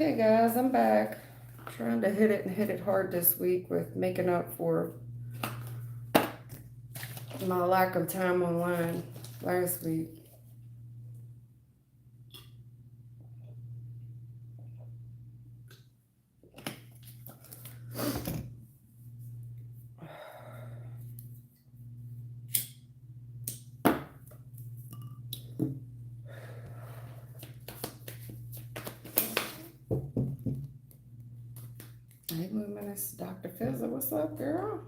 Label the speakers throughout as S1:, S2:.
S1: Hey guys, I'm back. Trying to hit it and hit it hard this week with making up for my lack of time online last week. Hey, Luminous, Dr. Fizzle, what's up, girl?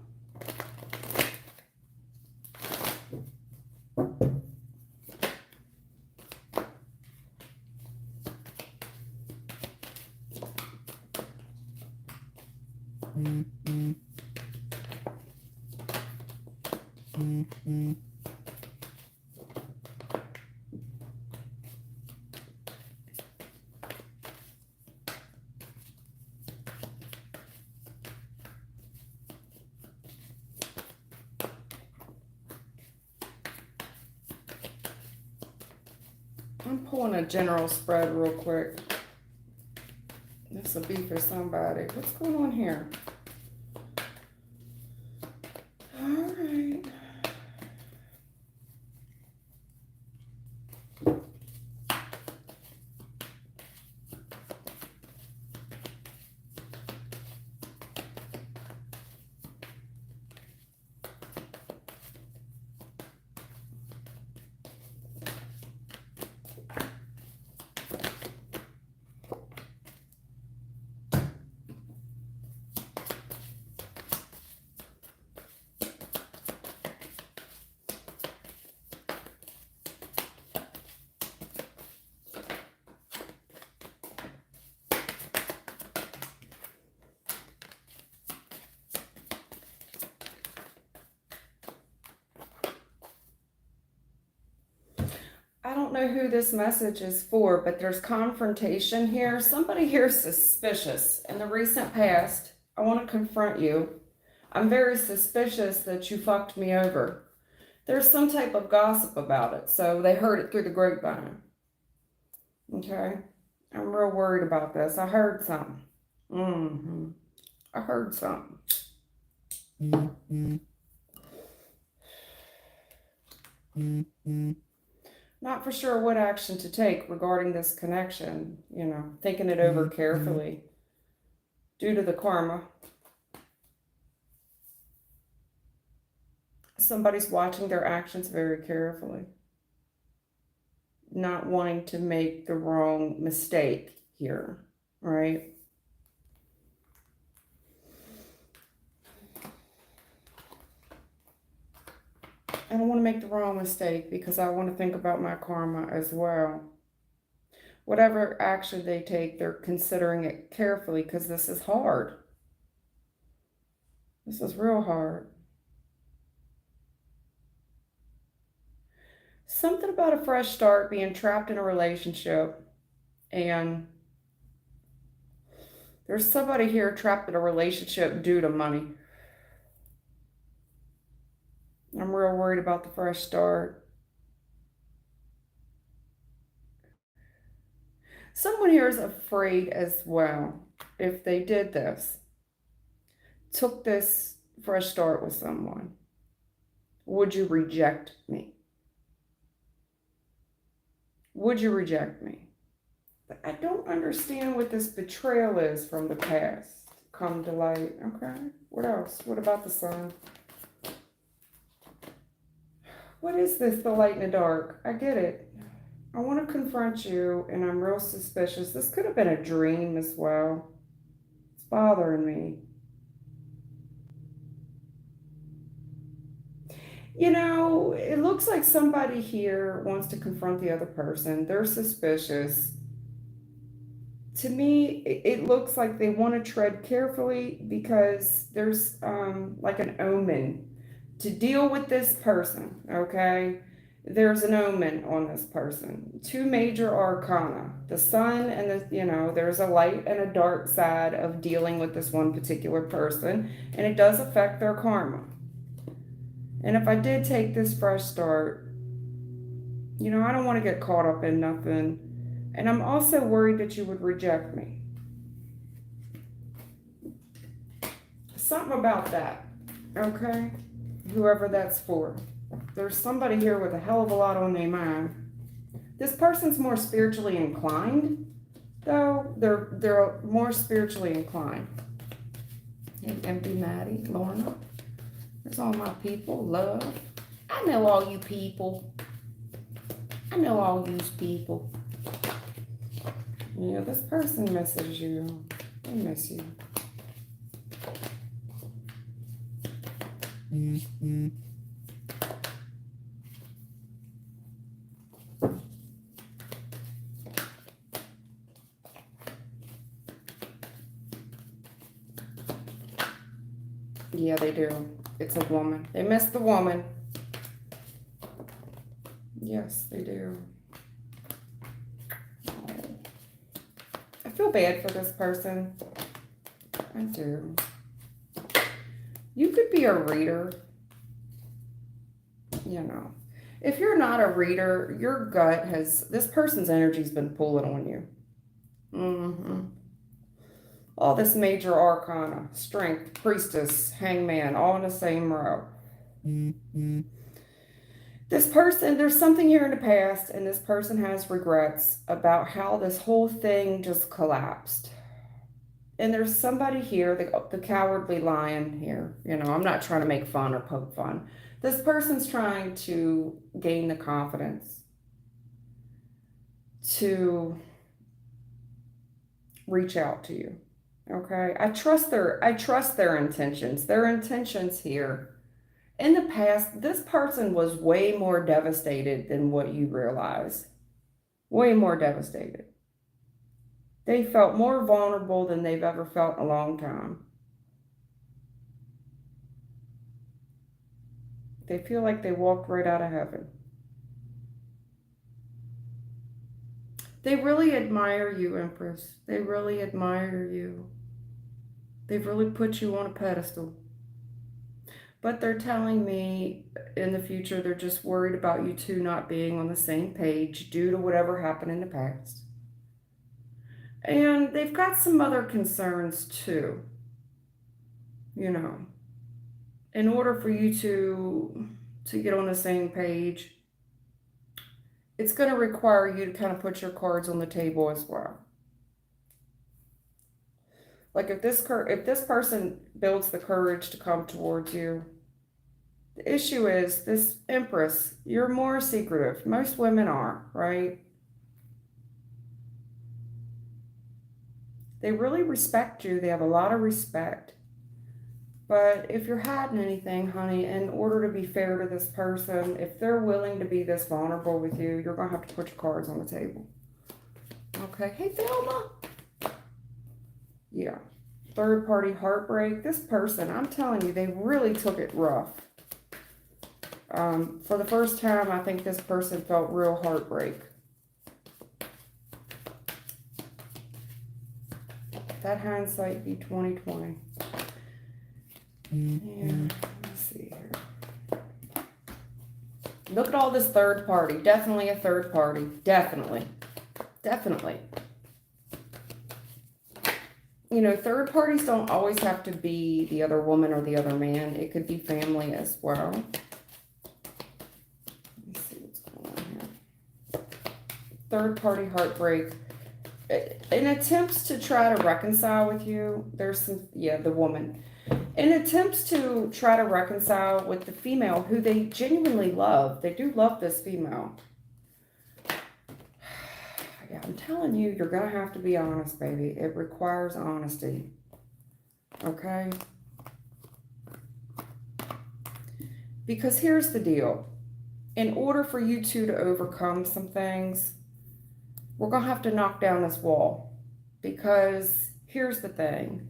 S1: I'm pulling a general spread real quick. This will be for somebody. What's going on here? All right. I don't know who this message is for, but there's confrontation here. Somebody here is suspicious. In the recent past, I want to confront you. I'm very suspicious that you fucked me over. There's some type of gossip about it, so they heard it through the grapevine. Okay? I'm real worried about this. I heard something. I heard something. Not for sure what action to take regarding this connection, thinking it over carefully due to the karma. Somebody's watching their actions very carefully, not wanting to make the wrong mistake here, right? I don't want to make the wrong mistake because I want to think about my karma as well. Whatever action they take, they're considering it carefully because this is hard. This is real hard. Something about a fresh start, being trapped in a relationship, and there's somebody here trapped in a relationship due to money. I'm real worried about the fresh start. Someone here is afraid as well. If they did this, took this fresh start with someone, would you reject me? Would you reject me? But I don't understand what this betrayal is from the past. Come to light. Okay. What else? What about the sun? What is this, the light in the dark? I get it. I want to confront you, and I'm real suspicious. This could have been a dream as well. It's bothering me. It looks like somebody here wants to confront the other person. They're suspicious. To me, it looks like they want to tread carefully because there's like an omen to deal with this person, okay? There's an omen on this person. Two major arcana, the sun and there's a light and a dark side of dealing with this one particular person, and it does affect their karma. And if I did take this fresh start, I don't want to get caught up in nothing. And I'm also worried that you would reject me. Something about that, okay? Whoever that's for. There's somebody here with a hell of a lot on their mind. This person's more spiritually inclined, though. They're more spiritually inclined. Hey, Empty Maddie, Lorna. There's all my people. Love. I know all you people. I know all you people. Yeah, this person misses you. They miss you. Mm-hmm. Yeah, they do. It's a woman. They miss the woman. Yes, they do. Oh. I feel bad for this person. I do. You could be a reader. You know, if you're not a reader, your gut has, this person's energy's been pulling on you. Mm-hmm. All this major arcana, strength, priestess, hangman, all in the same row. Mm-hmm. This person, there's something here in the past, and this person has regrets about how this whole thing just collapsed. And there's somebody here, the cowardly lion here. You know, I'm not trying to make fun or poke fun. This person's trying to gain the confidence to reach out to you. Okay? I trust their intentions. Their intentions here. In the past, this person was way more devastated than what you realize. Way more devastated. They felt more vulnerable than they've ever felt in a long time. They feel like they walked right out of heaven. They really admire you, Empress. They really admire you. They've really put you on a pedestal. But they're telling me in the future they're just worried about you two not being on the same page due to whatever happened in the past. And they've got some other concerns too. You know, in order for you to get on the same page, it's going to require you to kind of put your cards on the table as well. Like if this person builds the courage to come towards you, the issue is this Empress, you're more secretive. Most women are, right? They really respect you. They have a lot of respect. But if you're hiding anything, honey, in order to be fair to this person, if they're willing to be this vulnerable with you, you're going to have to put your cards on the table. Okay. Hey, Thelma. Yeah. Third party heartbreak. This person, I'm telling you, they really took it rough. For the first time, I think this person felt real heartbreak. That hindsight be 2020. Yeah, let's see here. Look at all this third party. Definitely a third party. Definitely. Definitely. You know, third parties don't always have to be the other woman or the other man. It could be family as well. Let's see what's going on here. Third party heartbreak. In attempts to try to reconcile with you, there's some, yeah, the woman. In attempts to try to reconcile with the female who they genuinely love. They do love this female. Yeah, I'm telling you, you're going to have to be honest, baby. It requires honesty. Okay? Because here's the deal. In order for you two to overcome some things, we're going to have to knock down this wall. Because here's the thing.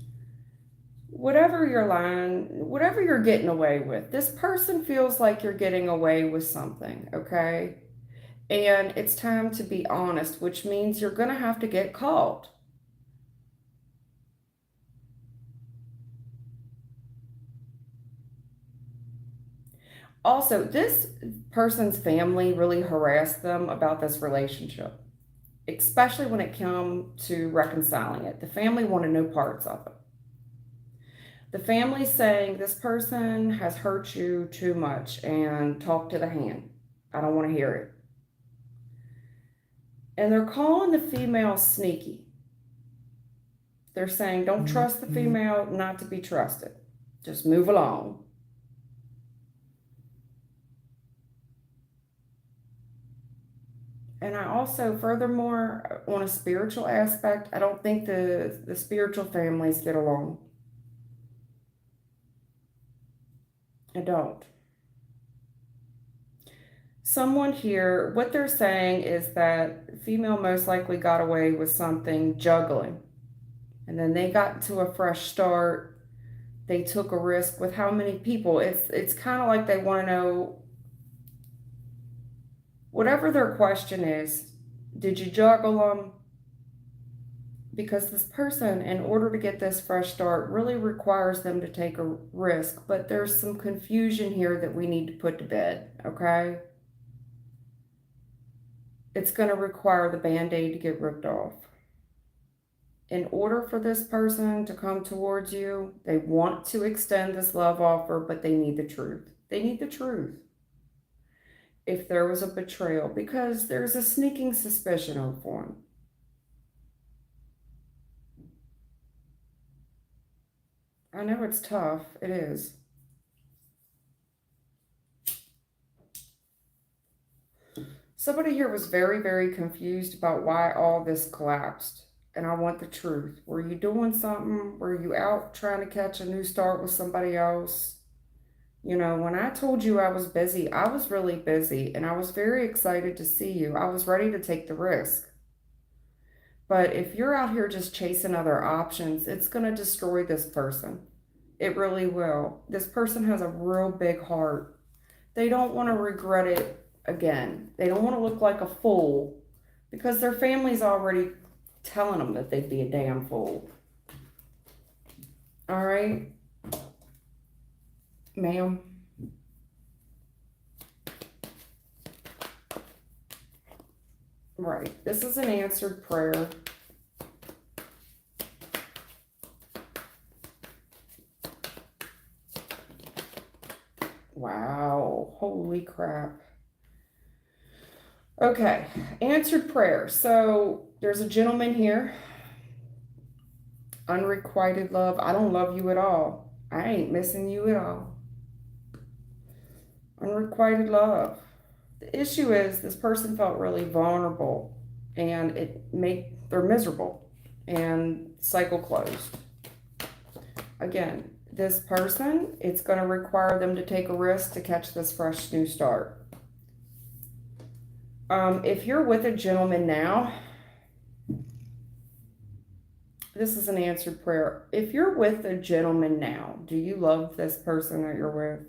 S1: Whatever you're lying, whatever you're getting away with, this person feels like you're getting away with something, okay? And it's time to be honest, which means you're going to have to get caught. Also, this person's family really harassed them about this relationship, especially when it came to reconciling it. The family wanted no parts of it. The family's saying this person has hurt you too much and talk to the hand. I don't want to hear it. And they're calling the female sneaky. They're saying don't trust the female, not to be trusted. Just move along. And I also, furthermore, on a spiritual aspect, I don't think the spiritual families get along. I don't. Someone here, what they're saying is that female most likely got away with something juggling. And then they got to a fresh start. They took a risk with how many people. It's kind of like they want to know, whatever their question is, did you juggle them? Because this person, in order to get this fresh start, really requires them to take a risk. But there's some confusion here that we need to put to bed, okay? It's going to require the Band-Aid to get ripped off. In order for this person to come towards you, they want to extend this love offer, but they need the truth. They need the truth. If there was a betrayal, because there's a sneaking suspicion of one. I know it's tough. It is. Somebody here was very, very confused about why all this collapsed. And I want the truth. Were you doing something? Were you out trying to catch a new start with somebody else? You know, when I told you I was busy, I was really busy. And I was very excited to see you. I was ready to take the risk. But if you're out here just chasing other options, it's going to destroy this person. It really will. This person has a real big heart. They don't want to regret it again. They don't want to look like a fool because their family's already telling them that they'd be a damn fool. All right, ma'am. Right. This is an answered prayer. Wow. Holy crap. Okay. Answered prayer. So there's a gentleman here. Unrequited love. I don't love you at all. I ain't missing you at all. Unrequited love. The issue is this person felt really vulnerable and they're miserable and cycle closed. Again, this person, it's going to require them to take a risk to catch this fresh new start. If you're with a gentleman now, this is an answered prayer. If you're with a gentleman now, do you love this person that you're with?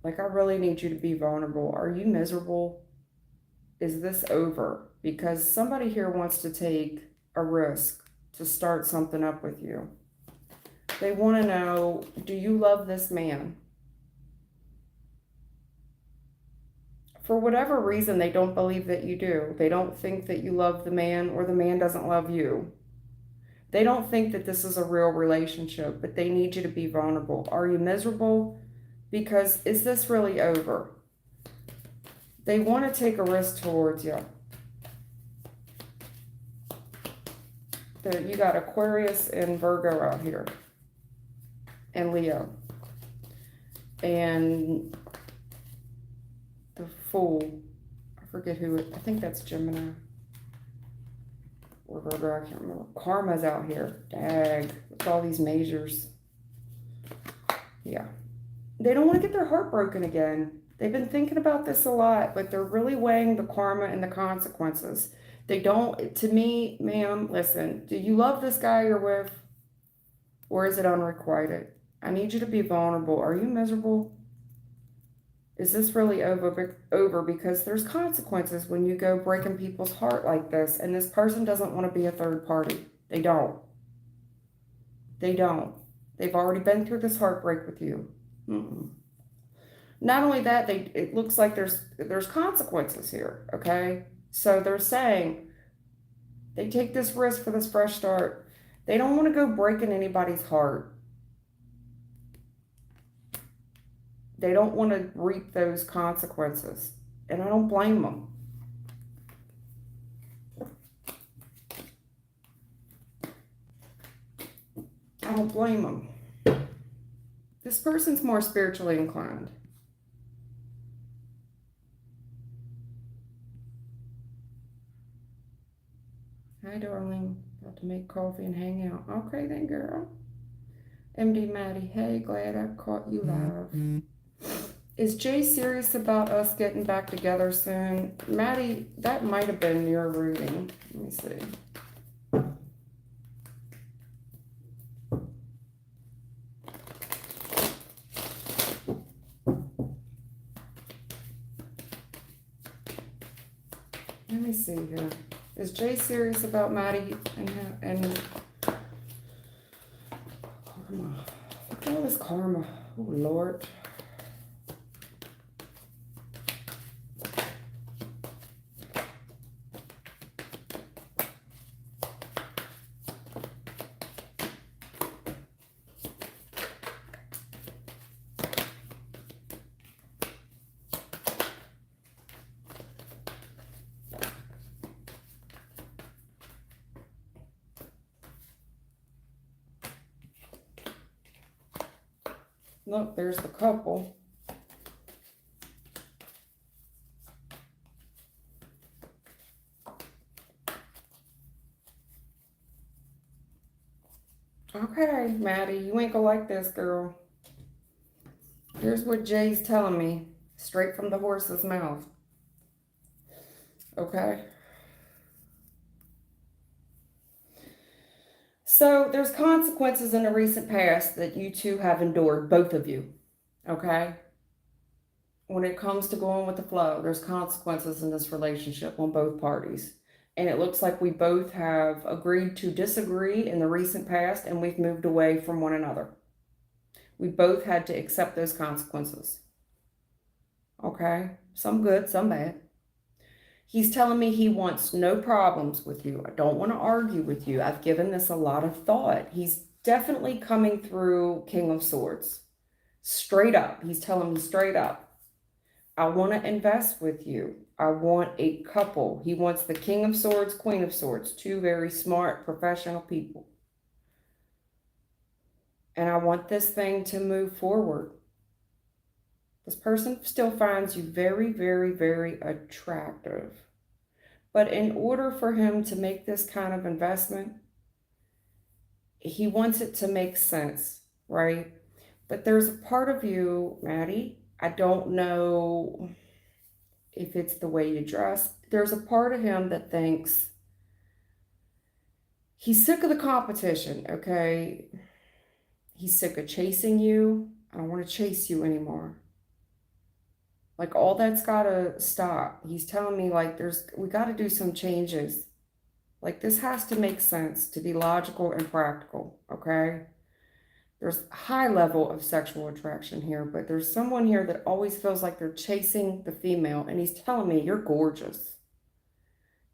S1: Like, I really need you to be vulnerable. Are you miserable? Is this over? Because somebody here wants to take a risk to start something up with you. They want to know, do you love this man? For whatever reason, they don't believe that you do. They don't think that you love the man or the man doesn't love you. They don't think that this is a real relationship, but they need you to be vulnerable. Are you miserable? Because is this really over? They want to take a risk towards you. You got Aquarius and Virgo out here. And Leo. And the Fool. I forget who I think that's Gemini. Or Virgo, I can't remember. Karma's out here. Dag. With all these majors. Yeah. They don't want to get their heart broken again. They've been thinking about this a lot, but they're really weighing the karma and the consequences. They don't, to me, ma'am, listen, do you love this guy you're with? Or is it unrequited? I need you to be vulnerable. Are you miserable? Is this really over? Because there's consequences when you go breaking people's heart like this, and this person doesn't want to be a third party. They don't. They don't. They've already been through this heartbreak with you. Mm-mm. Not only that, it looks like there's consequences here, okay? So they're saying they take this risk for this fresh start. They don't want to go breaking anybody's heart. They don't want to reap those consequences. And I don't blame them. I don't blame them. This person's more spiritually inclined. Hi, darling. About to make coffee and hang out. Okay, then, girl. MD Maddie, hey, glad I caught you live. Is Jay serious about us getting back together soon? Maddie, that might have been your reading. Let me see. Let me see here. Is Jay serious about Maddie and karma? Look at all this karma. Oh, Lord. Look, there's the couple. Okay, Maddie, you ain't gonna like this, girl. Here's what Jay's telling me, straight from the horse's mouth. Okay? So there's consequences in the recent past that you two have endured, both of you. Okay? When it comes to going with the flow, there's consequences in this relationship on both parties. And it looks like we both have agreed to disagree in the recent past, and we've moved away from one another. We both had to accept those consequences. Okay? Some good, some bad. He's telling me he wants no problems with you. I don't want to argue with you. I've given this a lot of thought. He's definitely coming through King of Swords. Straight up. He's telling me straight up. I want to invest with you. I want a couple. He wants the King of Swords, Queen of Swords. Two very smart, professional people. And I want this thing to move forward. This person still finds you very, very, very attractive. But in order for him to make this kind of investment, he wants it to make sense, right? But there's a part of you, Maddie, I don't know if it's the way you dress. There's a part of him that thinks he's sick of the competition, okay? He's sick of chasing you. I don't want to chase you anymore. Like, all that's got to stop. He's telling me, like, we got to do some changes. Like, this has to make sense, to be logical and practical, okay? There's a high level of sexual attraction here, but there's someone here that always feels like they're chasing the female, and he's telling me you're gorgeous.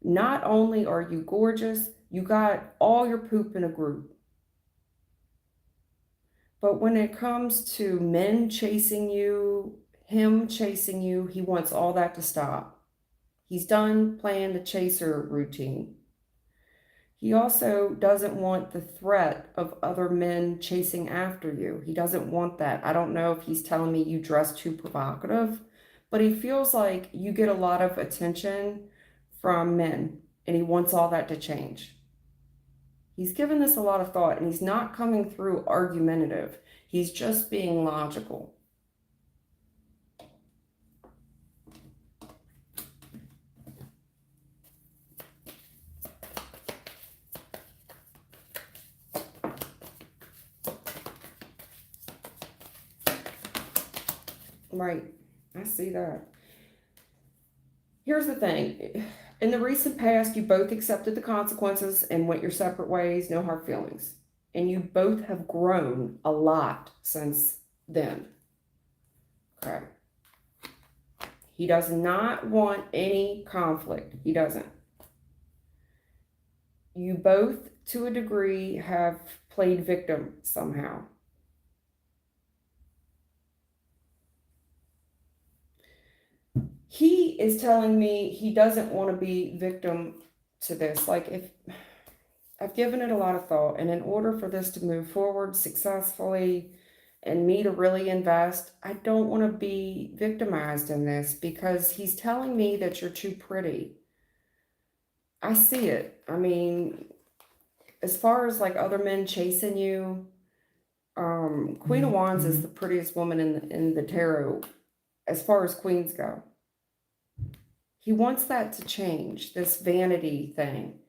S1: Not only are you gorgeous, you got all your poop in a group. But when it comes to men chasing you, him chasing you, he wants all that to stop. He's done playing the chaser routine. He also doesn't want the threat of other men chasing after you. He doesn't want that. I don't know if he's telling me you dress too provocative, but he feels like you get a lot of attention from men, and he wants all that to change. He's given this a lot of thought, and he's not coming through argumentative. He's just being logical. Right. I see that. Here's the thing. In the recent past, you both accepted the consequences and went your separate ways, no hard feelings. And you both have grown a lot since then. Okay. He does not want any conflict. He doesn't. You both, to a degree, have played victim somehow. He is telling me he doesn't want to be victim to this. Like, if I've given it a lot of thought, and in order for this to move forward successfully and me to really invest, I don't want to be victimized in this because he's telling me that you're too pretty. I see it. I mean, as far as like other men chasing you, Queen of Wands is the prettiest woman in the tarot as far as queens go. He wants that to change, this vanity thing.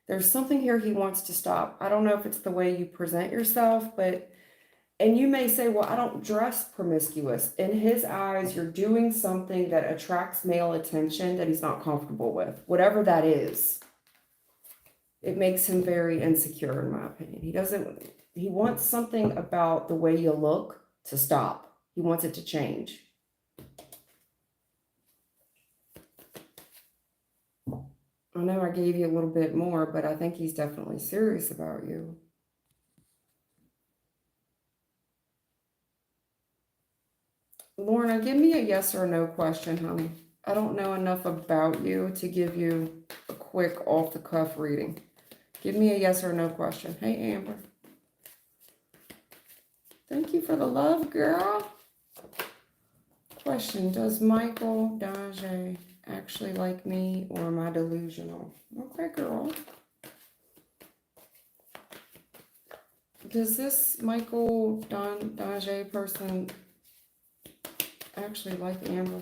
S1: There's something here he wants to stop. I don't know if it's the way you present yourself, but, and you may say, well, I don't dress promiscuous. In his eyes, you're doing something that attracts male attention that he's not comfortable with, whatever that is. It makes him very insecure, in my opinion. He wants something about the way you look to stop. He wants it to change. I know I gave you a little bit more, but I think he's definitely serious about you. Lorna, give me a yes or no question, honey. I don't know enough about you to give you a quick off-the-cuff reading. Give me a yes or no question. Hey, Amber. Thank you for the love, girl. Question, does Michael Daje actually like me, or am I delusional? Okay, girl. Does this Michael Daje person actually like Amber?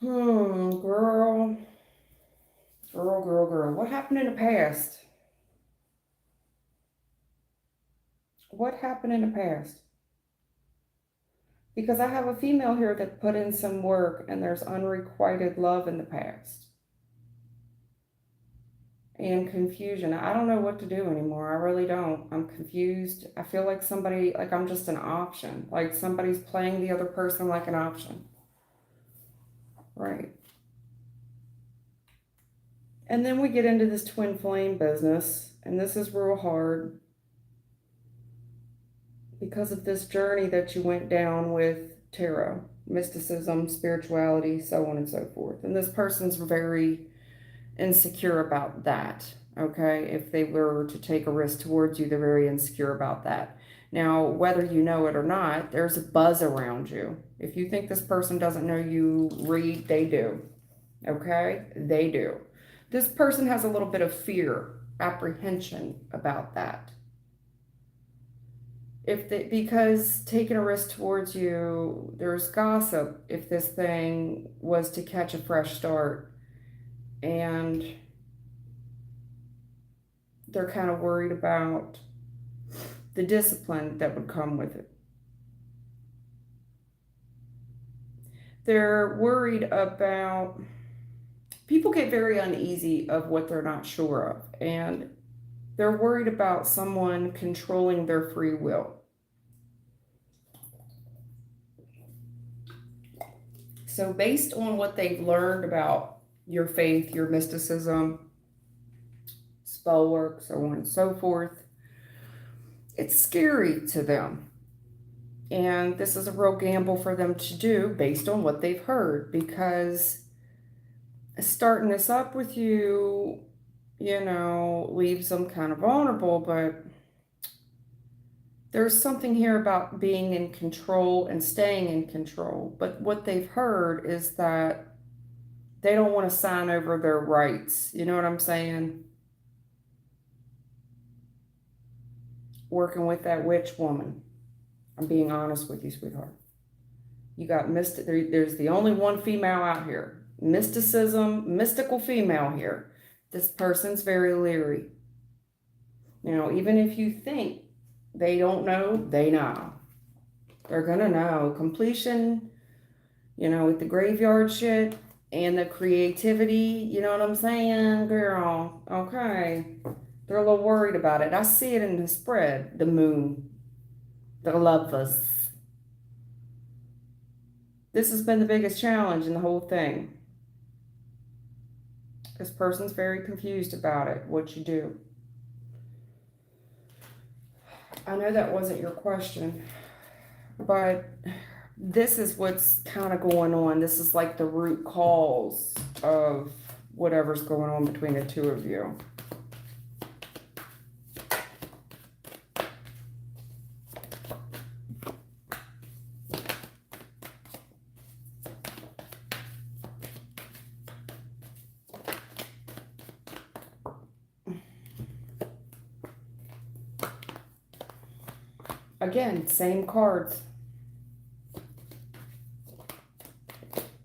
S1: Mm, girl. Girl. What happened in the past? What happened in the past? Because I have a female here that put in some work and there's unrequited love in the past and confusion. I don't know what to do anymore. I really don't. I'm confused. I feel like somebody, like I'm just an option, like somebody's playing the other person like an option. Right. And then we get into this twin flame business, and this is real hard because of this journey that you went down with tarot, mysticism, spirituality, so on and so forth. And this person's very insecure about that. Okay, if they were to take a risk towards you, they're very insecure about that. Now, whether you know it or not, there's a buzz around you. If you think this person doesn't know you read, they do. Okay, they do. This person has a little bit of fear, apprehension about that. Because taking a risk towards you, there's gossip if this thing was to catch a fresh start, and they're kind of worried about the discipline that would come with it. They're worried about, people get very uneasy of what they're not sure of, and they're worried about someone controlling their free will. So, based on what they've learned about your faith, your mysticism, spell work, so on and so forth, it's scary to them. And this is a real gamble for them to do based on what they've heard, because starting this up with you, leaves them kind of vulnerable, but there's something here about being in control and staying in control. But what they've heard is that they don't want to sign over their rights. You know what I'm saying? Working with that witch woman. I'm being honest with you, sweetheart. You got there's the only one female out here. Mystical female here. This person's very leery. Even if you think they don't know, they know. They're gonna know. Completion, with the graveyard shit and the creativity, you know what I'm saying, girl? Okay. They're a little worried about it. I see it in the spread, the moon, the lovers. This has been the biggest challenge in the whole thing. This person's very confused about it, what you do. I know that wasn't your question, but this is what's kind of going on. This is like the root cause of whatever's going on between the two of you. Again, same cards.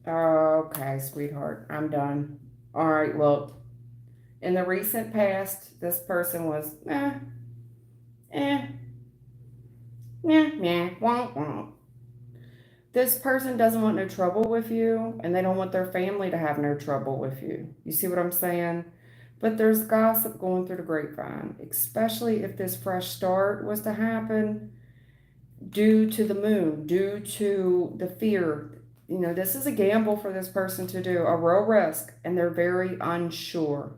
S1: Okay, sweetheart, I'm done. All right, well, in the recent past, this person was wonk. This person doesn't want no trouble with you, and they don't want their family to have no trouble with you. You see what I'm saying? But there's gossip going through the grapevine, especially if this fresh start was to happen due to the moon, due to the fear. This is a gamble for this person to do, a real risk, and they're very unsure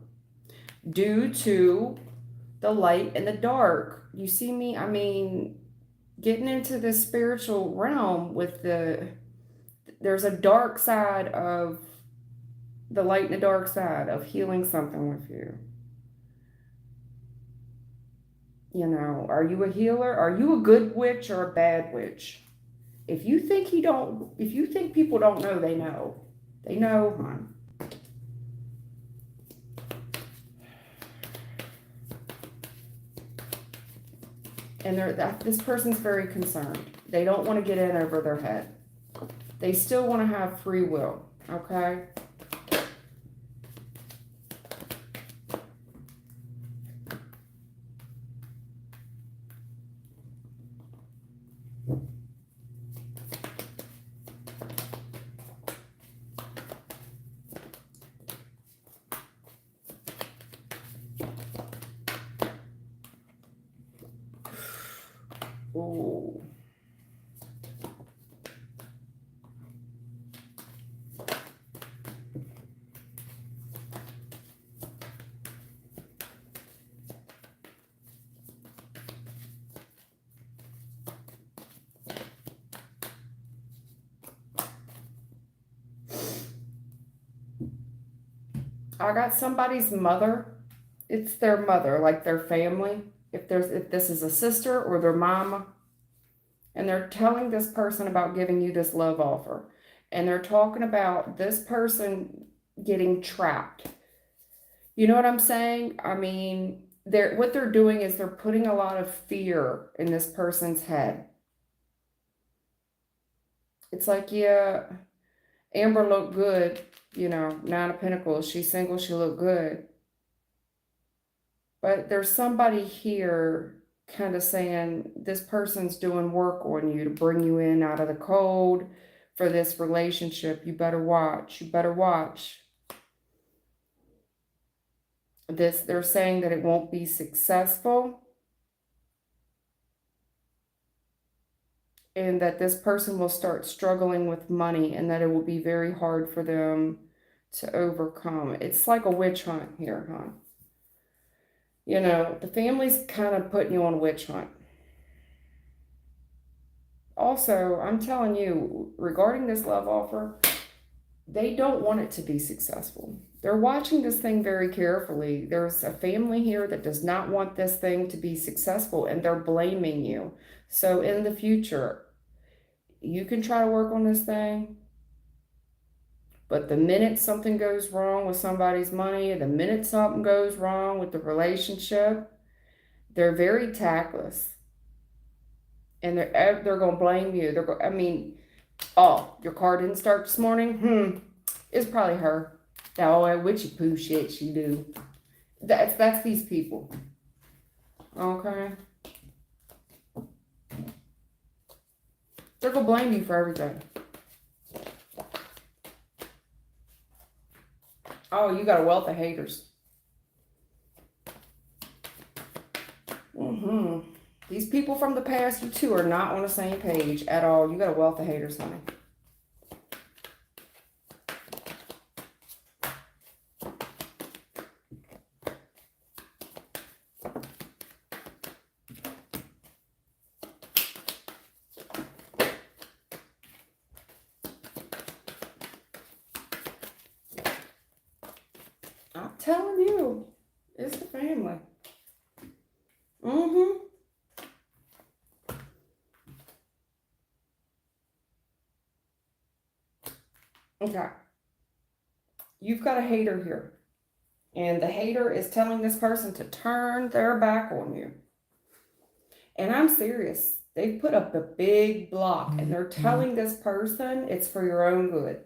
S1: due to the light and the dark. You see me? I mean, getting into this spiritual realm with there's a dark side of the light and the dark side of healing something with you. Are you a healer? Are you a good witch or a bad witch? If you think people don't know, they know. They know, hon. And this person's very concerned. They don't want to get in over their head. They still want to have free will, okay? Ooh. I got somebody's mother. It's their mother, like their family. If this is a sister or their mama, and they're telling this person about giving you this love offer, and they're talking about this person getting trapped. You know what I'm saying? I mean, what they're doing is they're putting a lot of fear in this person's head. It's like, yeah, Amber looked good, Nine of Pentacles. She's single, she looked good. But there's somebody here kind of saying this person's doing work on you to bring you in out of the cold for this relationship. You better watch. You better watch. They're saying that it won't be successful, and that this person will start struggling with money, and that it will be very hard for them to overcome. It's like a witch hunt here, huh? The family's kind of putting you on a witch hunt. Also, I'm telling you, regarding this love offer, they don't want it to be successful. They're watching this thing very carefully. There's a family here that does not want this thing to be successful, and they're blaming you. So in the future, you can try to work on this thing, but the minute something goes wrong with somebody's money, the minute something goes wrong with the relationship, they're very tactless, and they're going to blame you. Oh, your car didn't start this morning? It's probably her. All that witchy poo shit she do. That's these people. Okay? They're going to blame you for everything. Oh, you got a wealth of haters. These people from the past, you two are not on the same page at all. You got a wealth of haters, honey. I'm telling you, it's the family. Okay. You've got a hater here. And the hater is telling this person to turn their back on you. And I'm serious. They put up a big block, and they're telling this person it's for your own good.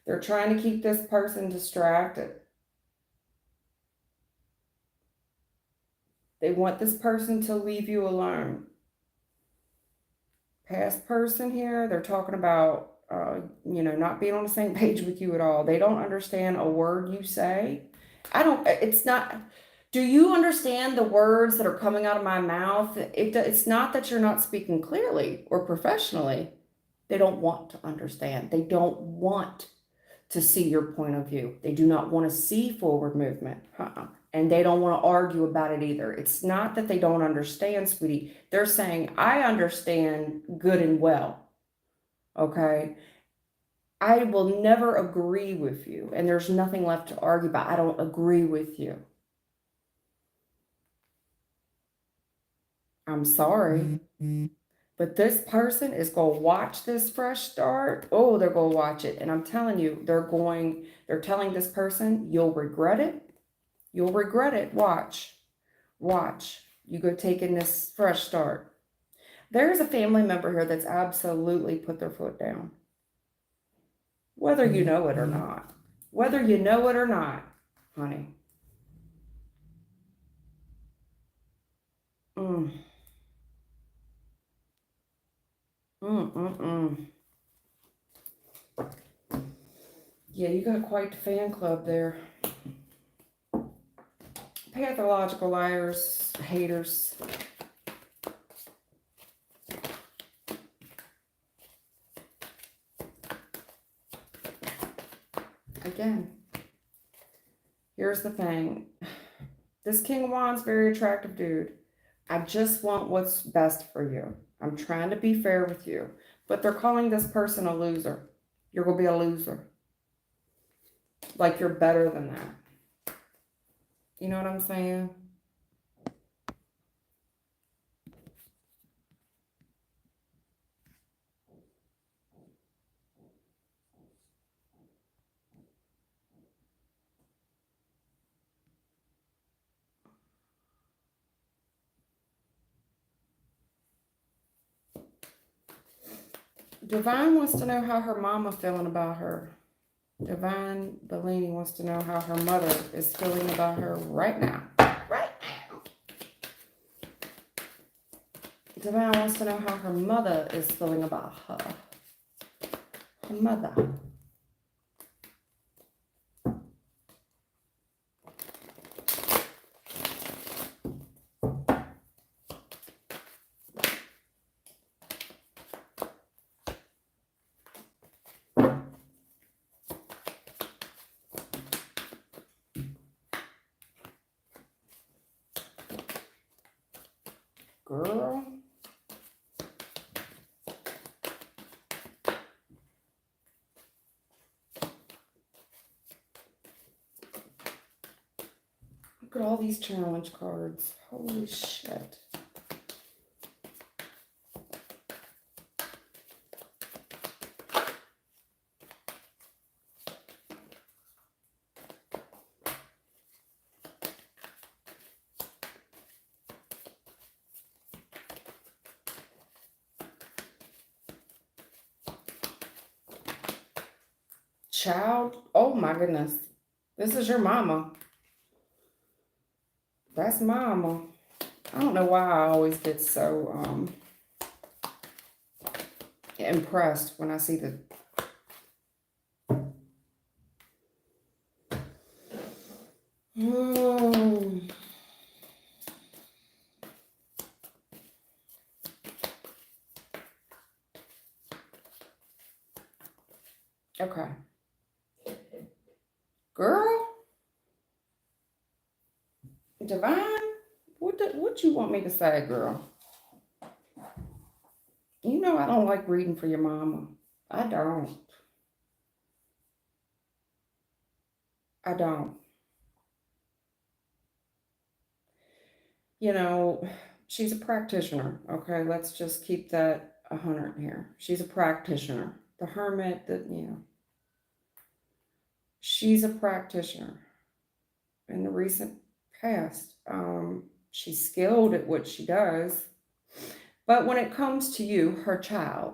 S1: They're trying to keep this person distracted. They want this person to leave you alone. Past person here, they're talking about, not being on the same page with you at all. They don't understand a word you say. Do you understand the words that are coming out of my mouth? It's not that you're not speaking clearly or professionally. They don't want to understand. They don't want to see your point of view. They do not want to see forward movement. And they don't want to argue about it either. It's not that they don't understand, sweetie. They're saying, I understand good and well. Okay? I will never agree with you. And there's nothing left to argue about. I don't agree with you. I'm sorry. But this person is going to watch this fresh start. Oh, they're going to watch it. And I'm telling you, they're telling this person, you'll regret it. You'll regret it. Watch. You go taking this fresh start. There's a family member here that's absolutely put their foot down. Whether you know it or not. Whether you know it or not, honey. Yeah, you got quite the fan club there. Pathological liars, haters. Again, here's the thing. This King of Wands, very attractive dude. I just want what's best for you. I'm trying to be fair with you. But they're calling this person a loser. You're going to be a loser. Like you're better than that. You know what I'm saying? Divine wants to know how her mama feeling about her. Divine Bellini wants to know how her mother is feeling about her right now. Right now. Divine wants to know how her mother is feeling about her. Her mother. Girl. Look at all these challenge cards. Holy shit. Child, oh my goodness. This is your mama. That's mama. I don't know why I always get so impressed when I see the Okay. Girl, Divine, what you want me to say, girl? You know I don't like reading for your mama. I don't. I don't. You know, she's a practitioner, okay? Let's just keep that 100 here. She's a practitioner. The hermit, she's a practitioner. In the recent past, she's skilled at what she does. But when it comes to you, her child,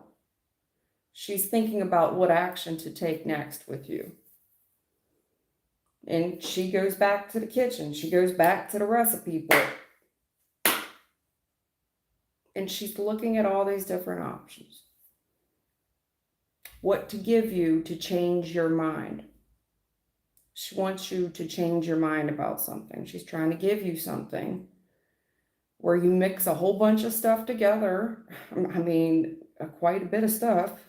S1: she's thinking about what action to take next with you. And she goes back to the kitchen. She goes back to the recipe book. And she's looking at all these different options. What to give you to change your mind. She wants you to change your mind about something. She's trying to give you something where you mix a whole bunch of stuff together. I mean, quite a bit of stuff.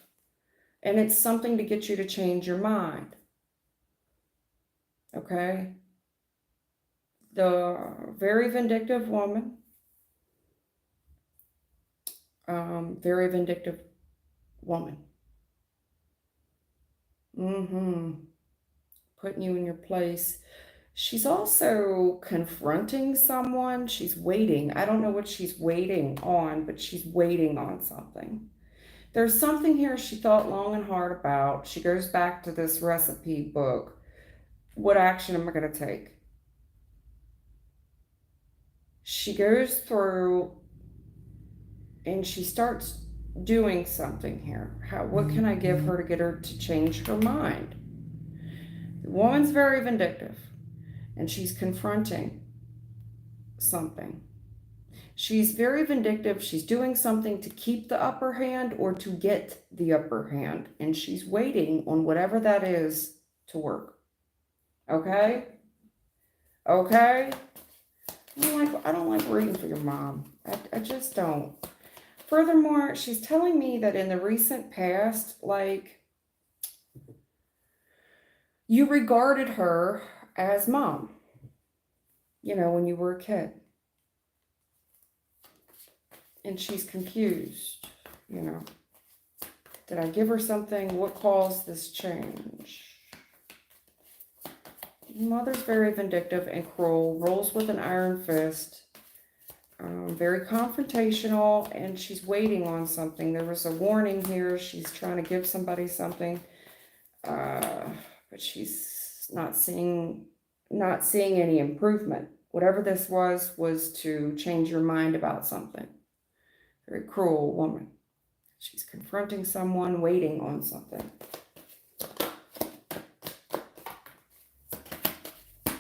S1: And it's something to get you to change your mind. Okay? The very vindictive woman. Very vindictive woman. Putting you in your place. She's also confronting someone. She's waiting. I don't know what she's waiting on, but she's waiting on something. There's something here she thought long and hard about. She goes back to this recipe book. What action am I going to take? She goes through and she starts doing something here. What can I give her to get her to change her mind? The woman's very vindictive and she's confronting something. She's very vindictive. She's doing something to keep the upper hand or to get the upper hand. And she's waiting on whatever that is to work. Okay? Okay? I don't like reading for your mom. I just don't. Furthermore, she's telling me that in the recent past, like, you regarded her as mom. When you were a kid. And she's confused, Did I give her something? What caused this change? Mother's very vindictive and cruel, rolls with an iron fist, very confrontational, and she's waiting on something. There was a warning here. She's trying to give somebody something, but she's not seeing any improvement. Whatever this was to change your mind about something. Very cruel woman. She's confronting someone, waiting on something.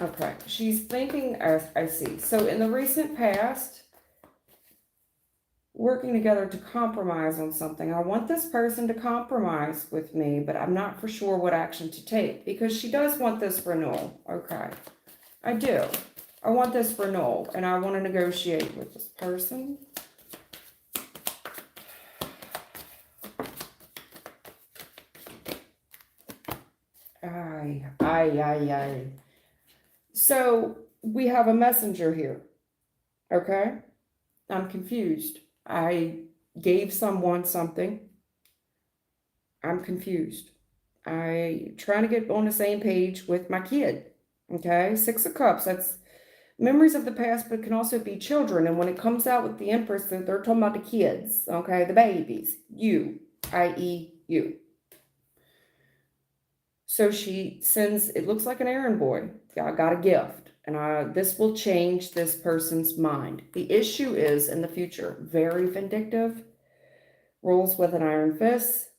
S1: Okay, she's thinking, I see. So in the recent past, working together to compromise on something. I want this person to compromise with me, but I'm not for sure what action to take because she does want this renewal. Okay, I do. I want this renewal and I want to negotiate with this person. Aye. So we have a messenger here. Okay, I'm confused. I gave someone something. I'm confused. I trying to get on the same page with my kid. Okay, Six of Cups. That's memories of the past, but can also be children. And when it comes out with the Empress, they're talking about the kids. Okay, the babies. You, i.e., you. So she sends. It looks like an errand boy. I got a gift, and this will change this person's mind. The issue is in the future very vindictive, rules with an iron fist.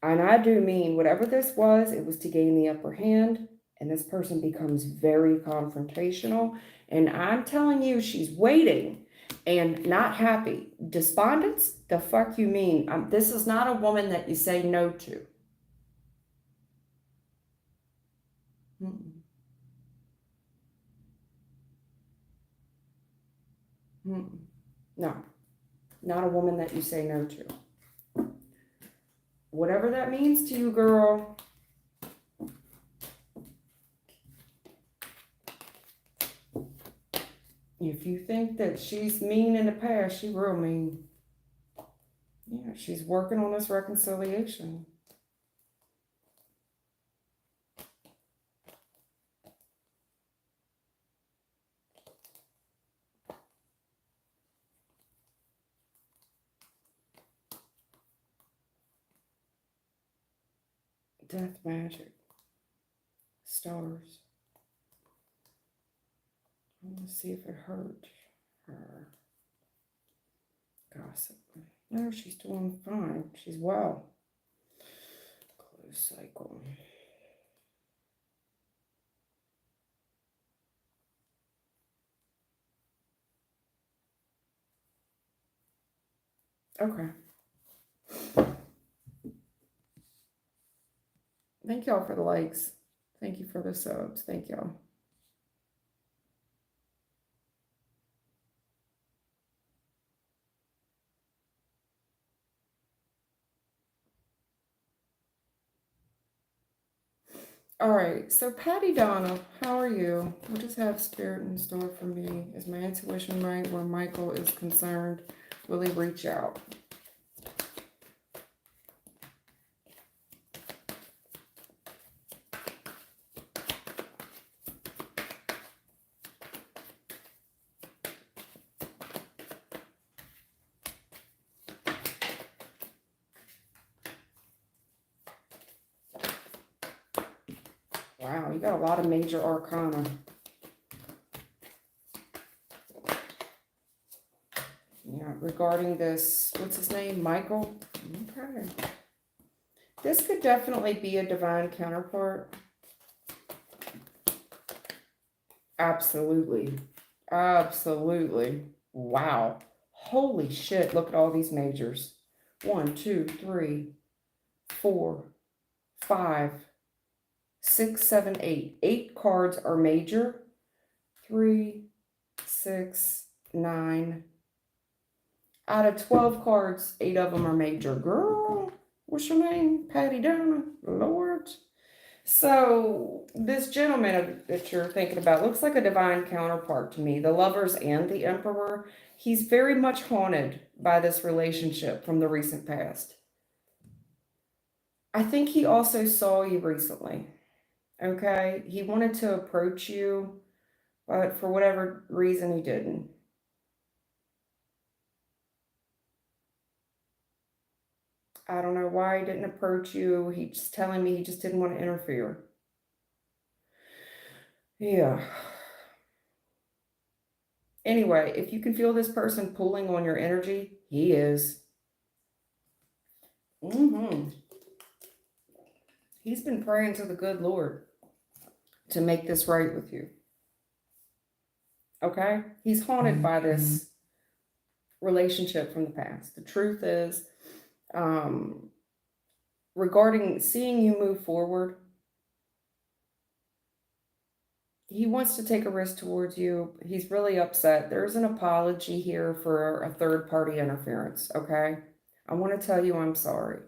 S1: And I do mean whatever this was, it was to gain the upper hand. And this person becomes very confrontational. And I'm telling you, she's waiting and not happy. Despondence? The fuck you mean? This is not a woman that you say no to. Mm-mm. Mm-mm. No, not a woman that you say no to. Whatever that means to you, girl. If you think that she's mean in the past, she real mean. Yeah, she's working on this reconciliation. Death magic. Stars. I want to see if it hurt her. Gossip. No, she's doing fine. She's well. Close cycle. Okay. Thank y'all for the likes. Thank you for the subs. Thank y'all. All right, so Patty Donna, how are you? What does have spirit in store for me? Is my intuition right where Michael is concerned? Will he reach out? Wow, you got a lot of major arcana. Yeah, regarding this, what's his name? Michael? Okay. This could definitely be a divine counterpart. Absolutely. Absolutely. Wow. Holy shit, look at all these majors. 1, 2, 3, 4, 5, 6, 7, 8. 8 cards are major. 3, 6, 9. Out of 12 cards, 8 of them are major. Girl, what's your name? Patty Donna? Lord. So this gentleman that you're thinking about looks like a divine counterpart to me. The Lovers and the Emperor. He's very much haunted by this relationship from the recent past. I think he also saw you recently. Okay? He wanted to approach you, but for whatever reason he didn't. I don't know why he didn't approach you. He's telling me he just didn't want to interfere. Yeah. Anyway, if you can feel this person pulling on your energy, he is. Mm-hmm. He's been praying to the good Lord to make this right with you. Okay? He's haunted by this relationship from the past. The truth is, um, regarding seeing you move forward, he wants to take a risk towards you. He's really upset. There's an apology here for a third party interference, okay? I want to tell you I'm sorry.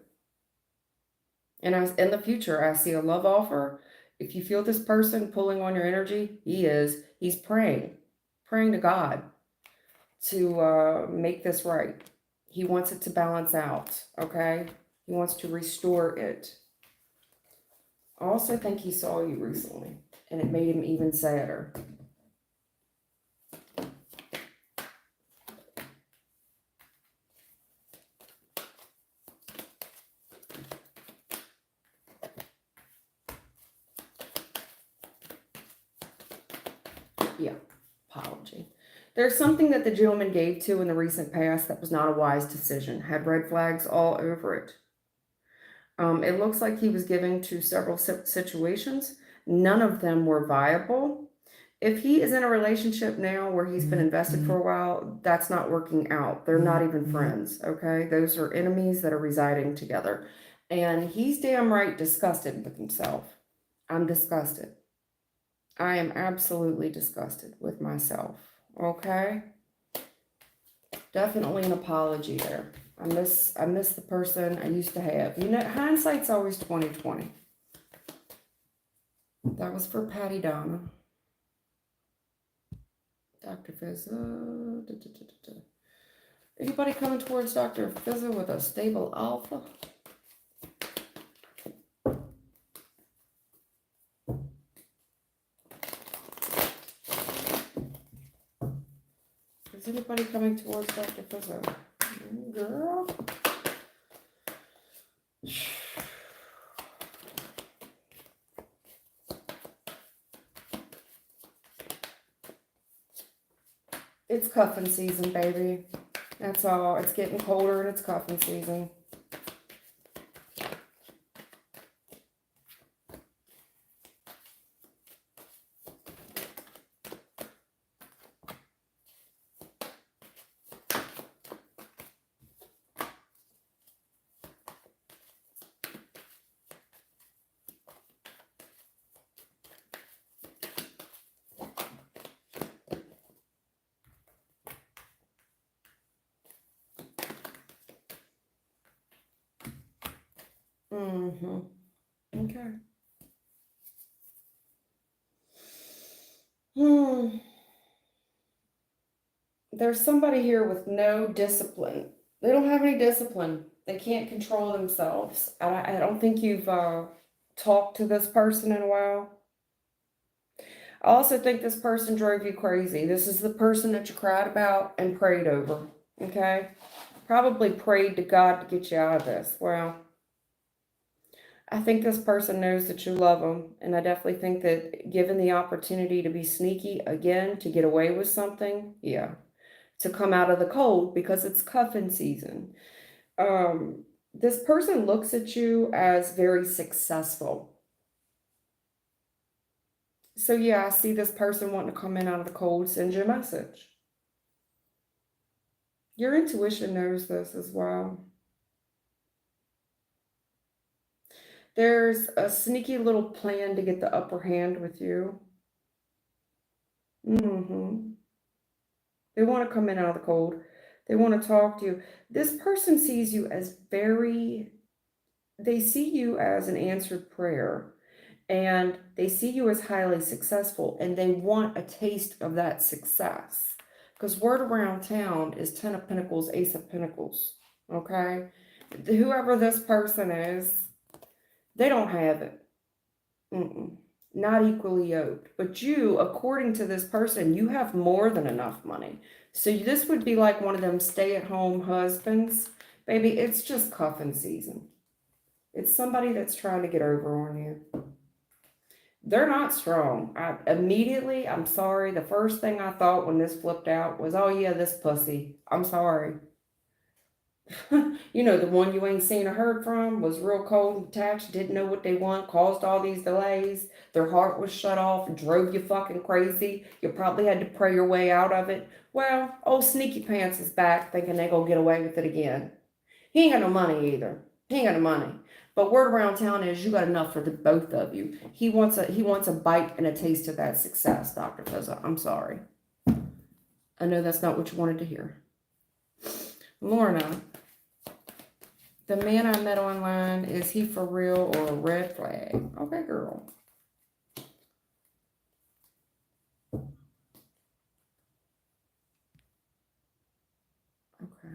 S1: And in the future, I see a love offer. If you feel this person pulling on your energy, he is. He's praying to God to make this right. He wants it to balance out, okay? He wants to restore it. I also think he saw you recently, and it made him even sadder. Yeah, apology. There's something that the gentleman gave to in the recent past that was not a wise decision, had red flags all over it. It looks like he was giving to several situations. None of them were viable. If he is in a relationship now where he's been invested for a while, that's not working out. They're not even friends, okay? Those are enemies that are residing together. And he's damn right disgusted with himself. I'm disgusted. I am absolutely disgusted with myself, okay? Definitely an apology there. I miss the person I used to have. You know, hindsight's always 20/20. That was for Patty Donna. Dr. Fizza. Anybody coming towards Dr. Fizza with a stable alpha? Is anybody coming towards Dr. Fizza? Girl. It's cuffing season, baby. That's all. It's getting colder and it's cuffing season. Mm-hmm. Okay. There's somebody here with no discipline. They don't have any discipline. They can't control themselves. I don't think you've talked to this person in a while. I also think this person drove you crazy. This is the person that you cried about and prayed over. Okay? Probably prayed to God to get you out of this. Well, I think this person knows that you love them. And I definitely think that given the opportunity to be sneaky again, to get away with something, yeah, to come out of the cold because it's cuffing season. This person looks at you as very successful. So yeah, I see this person wanting to come in out of the cold, send you a message. Your intuition knows this as well. There's a sneaky little plan to get the upper hand with you. They want to come in out of the cold. They want to talk to you. This person sees you as they see you as an answered prayer, and they see you as highly successful, and they want a taste of that success. Because word around town is 10 of Pentacles, Ace of Pentacles. Okay? Whoever this person is, they don't have it. Not equally yoked. But you, according to this person, you have more than enough money. So this would be like one of them stay-at-home husbands. Baby, it's just cuffing season. It's somebody that's trying to get over on you. They're not strong. I'm sorry. The first thing I thought when this flipped out was, oh yeah, this pussy. I'm sorry. You know, the one you ain't seen or heard from was real cold, detached, didn't know what they want, caused all these delays. Their heart was shut off, drove you fucking crazy. You probably had to pray your way out of it. Well, old Sneaky Pants is back thinking they gonna get away with it again. He ain't got no money either. He ain't got no money. But word around town is you got enough for the both of you. He wants a bite and a taste of that success, Dr. Fezza. I'm sorry. I know that's not what you wanted to hear. Lorna, the man I met online, is he for real or a red flag? Okay, girl. Okay.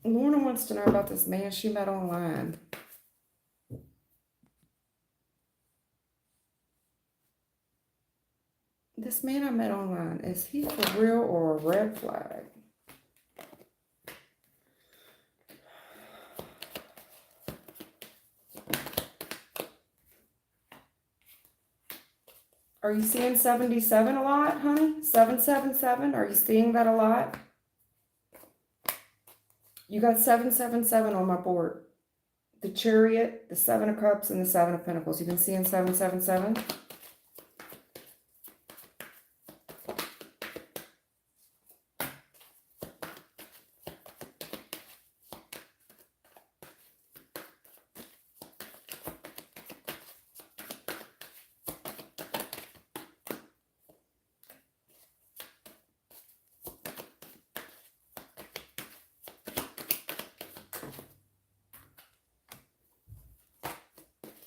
S1: Lorna wants to know about this man she met online. This man I met online, is he for real or a red flag? Are you seeing 77 a lot, honey? 777, are you seeing that a lot? You got 777 on my board. The Chariot, the Seven of Cups, and the Seven of Pentacles. You been seeing 777?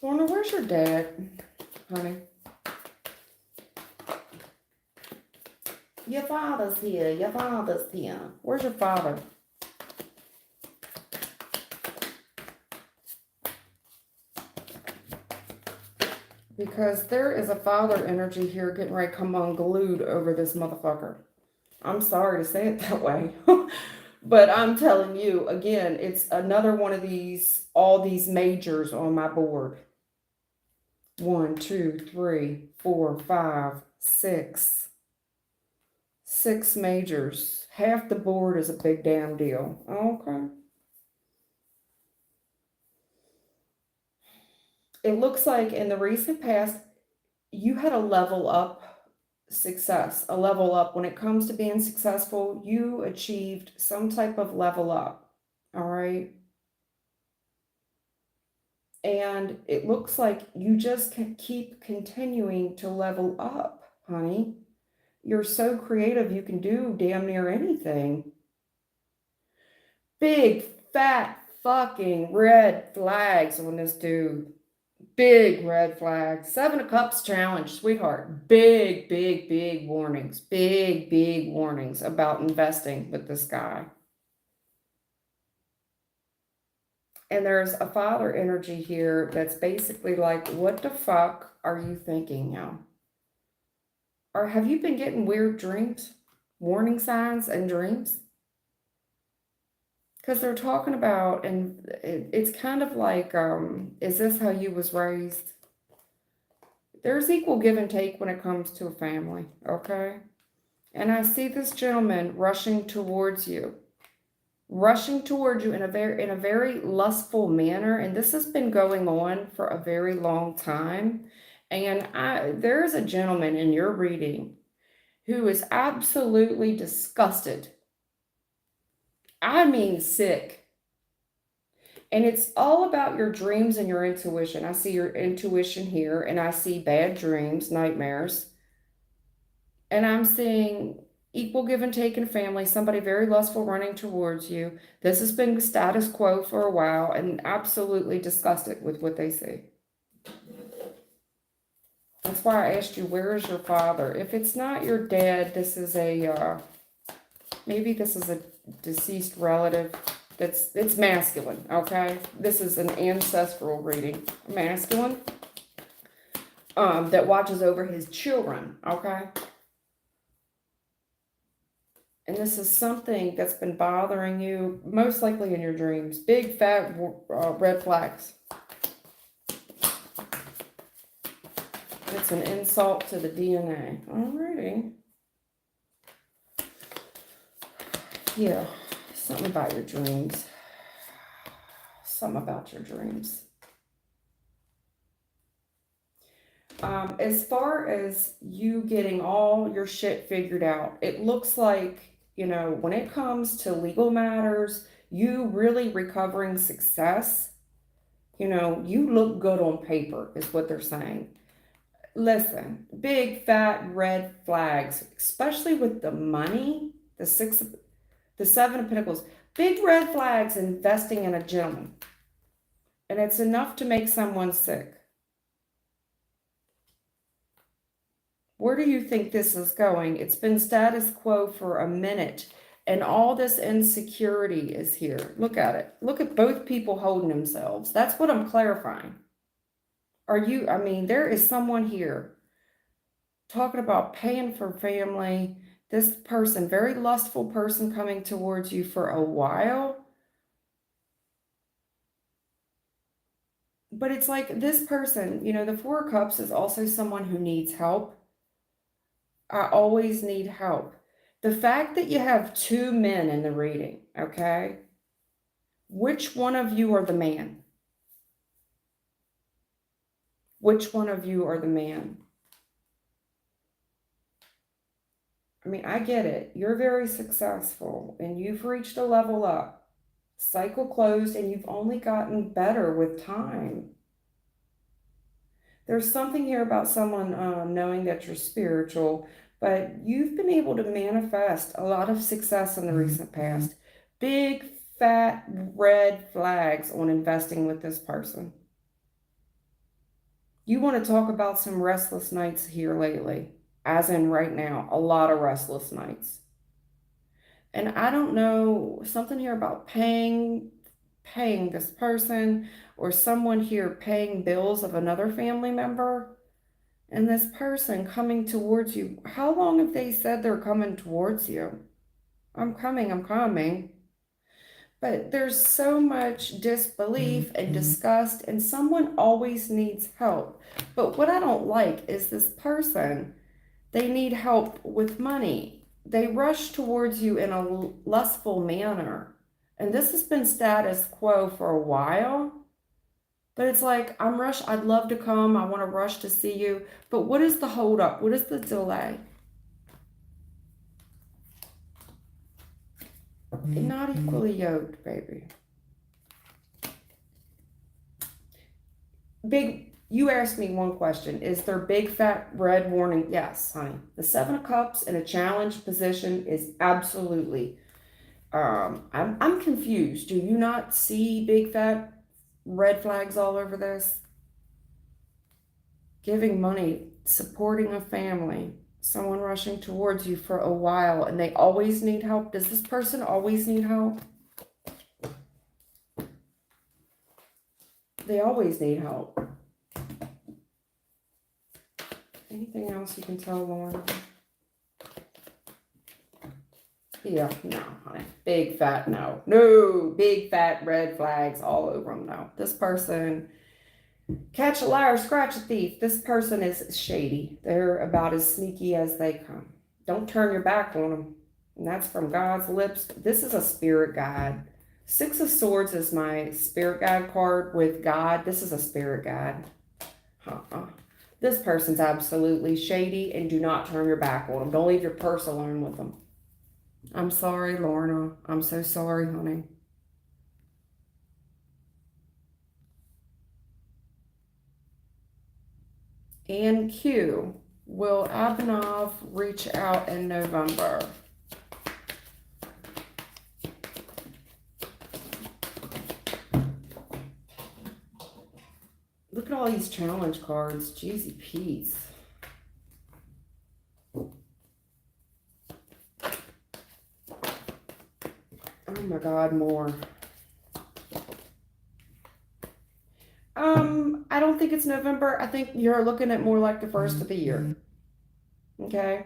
S1: Lorna, where's your dad, honey? Your father's here. Your father's here. Where's your father? Because there is a father energy here getting ready to come unglued over this motherfucker. I'm sorry to say it that way. But I'm telling you, again, it's another one of these, all these majors on my board. 1, 2, 3, 4, 5, 6. 6 majors. Half the board is a big damn deal. Okay. It looks like in the recent past, you had a level up success, a level up. When it comes to being successful, you achieved some type of level up. All right. And it looks like you just can keep continuing to level up, honey. You're so creative, you can do damn near anything. Big, fat, fucking red flags on this dude. Big red flags. 7 of Cups challenge, sweetheart. Big, big, big warnings. Big, big warnings about investing with this guy. And there's a father energy here that's basically like, what the fuck are you thinking now? Or have you been getting weird dreams? Warning signs and dreams? Because they're talking about, and it's kind of like, is this how you was raised? There's equal give and take when it comes to a family, okay? And I see this gentleman rushing towards you in a very lustful manner, and this has been going on for a very long time. And there is a gentleman in your reading who is absolutely disgusted. I mean sick. And it's all about your dreams and your intuition. I see your intuition here, and I see bad dreams, nightmares. And I'm seeing equal give and take in family, somebody very lustful running towards you. This has been status quo for a while, and absolutely disgusted with what they see. That's why I asked you, where is your father? If it's not your dad, this is maybe this is a deceased relative. It's masculine, okay? This is an ancestral reading. Masculine. That watches over his children, okay? And this is something that's been bothering you, most likely in your dreams. Big, fat, red flags. It's an insult to the DNA. Alrighty. Yeah, something about your dreams. Something about your dreams. As far as you getting all your shit figured out, it looks like, when it comes to legal matters, you really recovering success, you look good on paper, is what they're saying. Listen, big fat red flags, especially with the money, the seven of pentacles, big red flags investing in a gentleman. And it's enough to make someone sick. Where do you think this is going? It's been status quo for a minute, and all this insecurity is here. Look at it. Look at both people holding themselves. That's what I'm clarifying. There is someone here talking about paying for family. This person, very lustful person, coming towards you for a while. But it's like this person, the Four of Cups is also someone who needs help. I always need help. The fact that you have two men in the reading, okay? Which one of you are the man? Which one of you are the man? I get it. You're very successful and you've reached a level up. Cycle closed and you've only gotten better with time. There's something here about someone knowing that you're spiritual, but you've been able to manifest a lot of success in the recent past. Big, fat, red flags on investing with this person. You want to talk about some restless nights here lately, as in right now, a lot of restless nights. And I don't know, something here about paying this person, or someone here paying bills of another family member, and this person coming towards you. How long have they said they're coming towards you? I'm coming. But there's so much disbelief and disgust, and someone always needs help. But what I don't like is this person, they need help with money. They rush towards you in a lustful manner. And this has been status quo for a while. But it's like, I'd love to come. I want to rush to see you. But what is the holdup? What is the delay? Not equally yoked, baby. You asked me one question. Is there big fat red warning? Yes, honey. The Seven of Cups in a challenged position is absolutely. I'm confused. Do you not see big fat red flags all over this? Giving money, supporting a family, someone rushing towards you for a while, and they always need help. Does this person always need help? They always need help. Anything else you can tell, Lauren? Yeah, no, honey. Big fat no. No, big fat red flags all over them. No. This person, catch a liar, scratch a thief. This person is shady. They're about as sneaky as they come. Don't turn your back on them. And that's from God's lips. This is a spirit guide. Six of Swords is my spirit guide card with God. This is a spirit guide. This person's absolutely shady, and do not turn your back on them. Don't leave your purse alone with them. I'm sorry, Lorna. I'm so sorry, honey. And Q, will Abhinav reach out in November? Look at all these challenge cards. Jeezy Pete's. Oh my God, more. I don't think it's November. I think you're looking at more like the first of the year. Okay?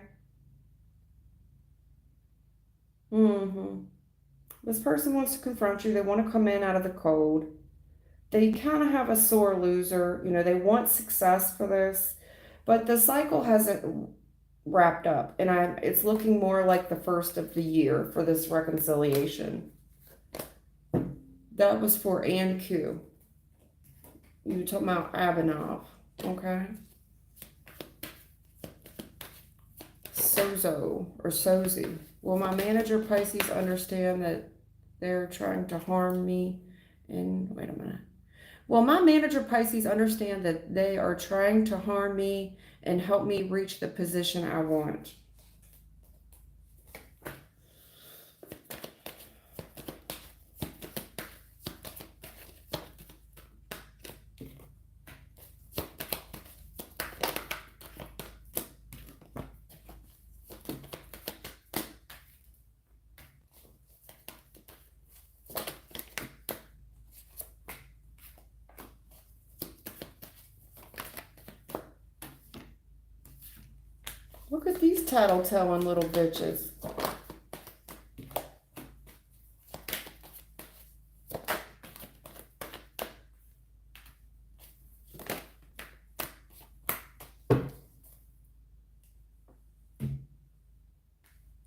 S1: This person wants to confront you. They want to come in out of the cold. They kind of have a sore loser. They want success for this. But the cycle hasn't wrapped up, and it's looking more like the first of the year for this reconciliation. That was for Ann Q. You were talking about Abinov, okay? Sozo or Sozy. Will my manager Pisces understand that they're trying to harm me? And wait a minute. Will my manager Pisces understand that they are trying to harm me and help me reach the position I want? Look at these tattletale little bitches.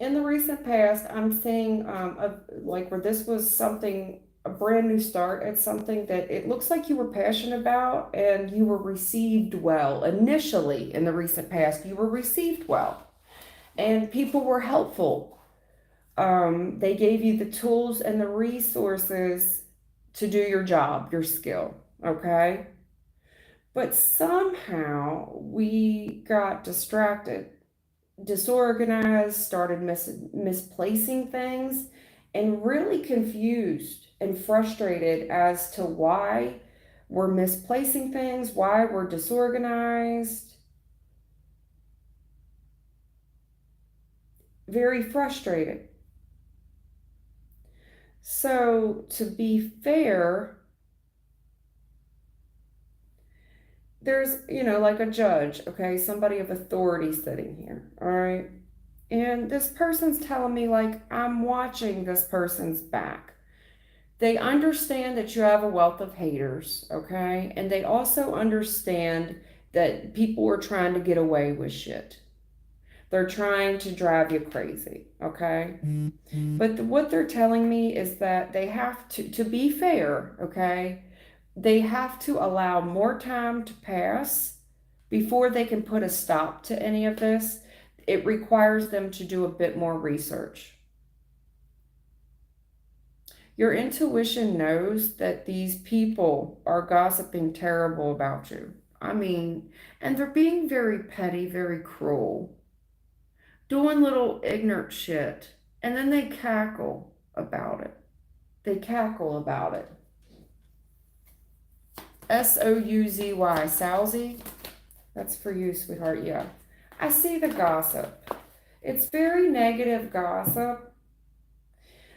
S1: In the recent past, I'm seeing like where this was something, a brand new start at something that it looks like you were passionate about and you were received well. Initially, in the recent past, you were received well and people were helpful. They gave you the tools and the resources to do your job, your skill, okay? But somehow we got distracted, disorganized, started misplacing things, and really confused and frustrated as to why we're misplacing things, why we're disorganized. Very frustrated. So, to be fair, there's, like a judge, okay, somebody of authority sitting here, all right? And this person's telling me, like, I'm watching this person's back. They understand that you have a wealth of haters, okay? And they also understand that people are trying to get away with shit. They're trying to drive you crazy, okay? But what they're telling me is that they have to be fair, okay? They have to allow more time to pass before they can put a stop to any of this. It requires them to do a bit more research. Your intuition knows that these people are gossiping terrible about you. I mean, and they're being very petty, very cruel, doing little ignorant shit, and then they cackle about it. They cackle about it. S-o.u.z.y, Sousy. That's for you, sweetheart. Yeah. I see the gossip. It's very negative gossip.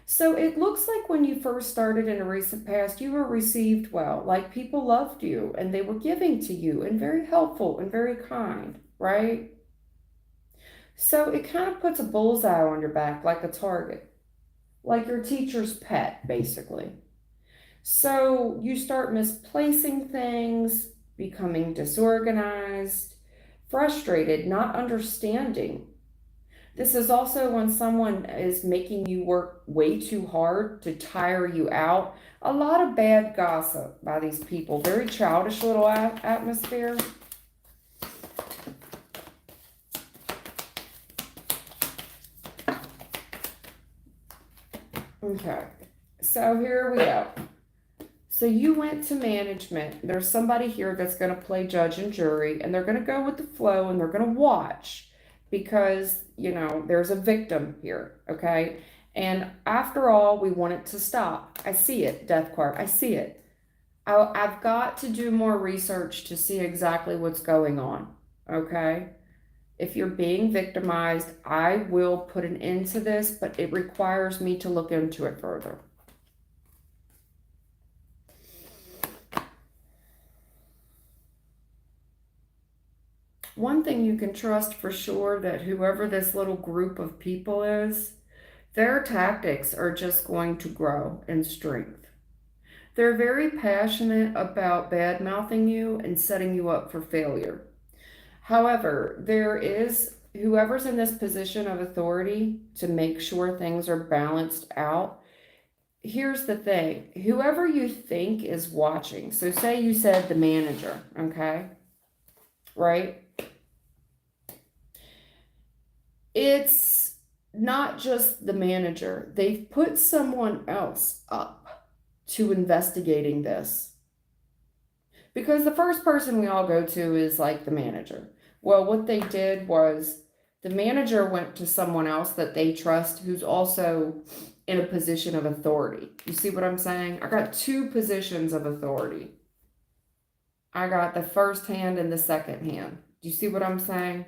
S1: So it looks like when you first started in a recent past, you were received well. Like people loved you and they were giving to you and very helpful and very kind, right? So it kind of puts a bullseye on your back like a target, like your teacher's pet, basically. So you start misplacing things, becoming disorganized, frustrated, not understanding. This is also when someone is making you work way too hard to tire you out. A lot of bad gossip by these people. Very childish little atmosphere. Okay, so here we go. So you went to management. There's somebody here that's going to play judge and jury, and they're going to go with the flow and they're going to watch because, there's a victim here, okay? And after all, we want it to stop. I see it, death card. I see it. I've got to do more research to see exactly what's going on, okay? If you're being victimized, I will put an end to this, but it requires me to look into it further. One thing you can trust for sure that whoever this little group of people is, their tactics are just going to grow in strength. They're very passionate about bad-mouthing you and setting you up for failure. However, there is whoever's in this position of authority to make sure things are balanced out, here's the thing. Whoever you think is watching, so say you said the manager, okay? Right? It's not just the manager. They've put someone else up to investigating this. Because the first person we all go to is like the manager. Well, what they did was the manager went to someone else that they trust who's also in a position of authority. You see what I'm saying? I got two positions of authority. I got the first hand and the second hand. Do you see what I'm saying?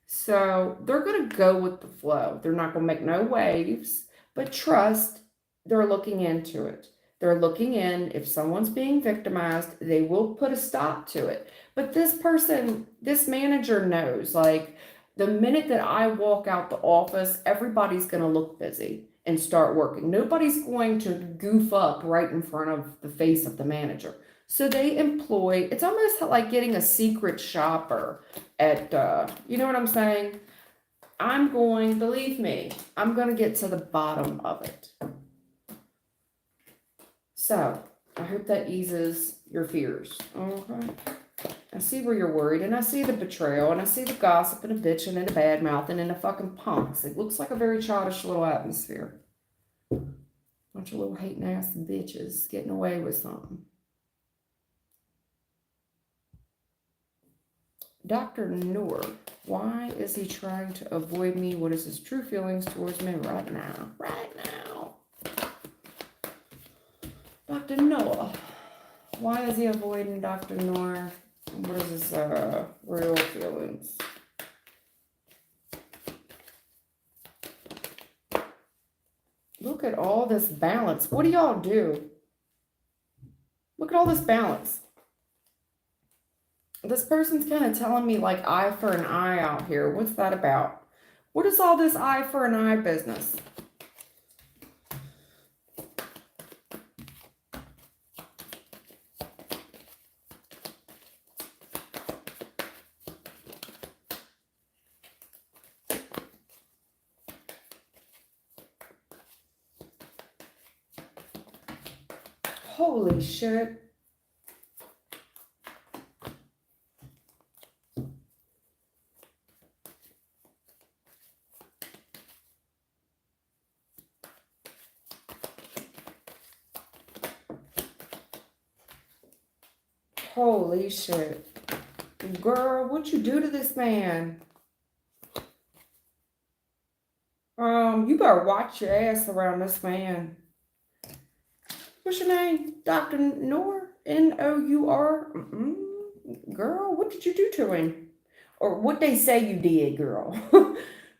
S1: So they're going to go with the flow. They're not going to make no waves, but trust they're looking into it. They're looking in. If someone's being victimized, they will put a stop to it. But this person, this manager knows, like, the minute that I walk out the office, everybody's going to look busy and start working. Nobody's going to goof up right in front of the face of the manager. So they employ, it's almost like getting a secret shopper at, you know what I'm saying? Believe me, I'm going to get to the bottom of it. So, I hope that eases your fears. Okay. I see where you're worried, and I see the betrayal, and I see the gossip, and the bitching, and the bad mouthing, and the fucking punks. It looks like a very childish little atmosphere. Bunch of little hating ass bitches getting away with something. Dr. Noor, why is he trying to avoid me? What is his true feelings towards me right now? Right now. Dr. Noah, why is he avoiding Dr. Noor? What is his real feelings? Look at all this balance. What do y'all do? Look at all this balance. This person's kind of telling me like eye for an eye out here. What's that about? What is all this eye for an eye business? Holy shit. Holy shit. Girl, what you do to this man? You better watch your ass around this man. What's your name? Dr. Noor? N-O-U-R? Girl, what did you do to him? Or what they say you did, girl.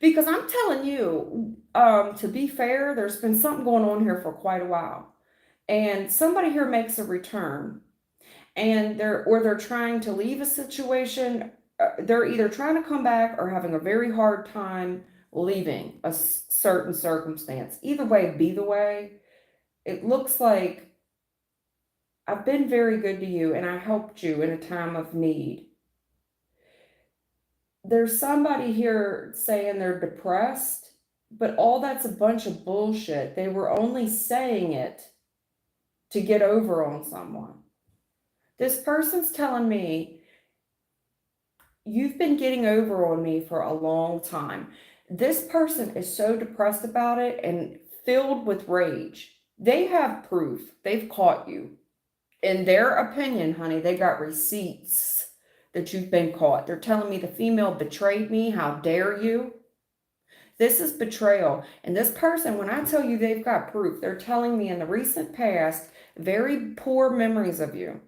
S1: Because I'm telling you, to be fair, there's been something going on here for quite a while. And somebody here makes a return. And they're trying to leave a situation. They're either trying to come back or having a very hard time leaving a certain circumstance. Either way, be the way. It looks like I've been very good to you and I helped you in a time of need. There's somebody here saying they're depressed, but all that's a bunch of bullshit. They were only saying it to get over on someone. This person's telling me, you've been getting over on me for a long time. This person is so depressed about it and filled with rage. They have proof. They've caught you. In their opinion, honey, they got receipts that you've been caught. They're telling me the female betrayed me. How dare you? This is betrayal. And this person, when I tell you they've got proof, they're telling me in the recent past, very poor memories of you.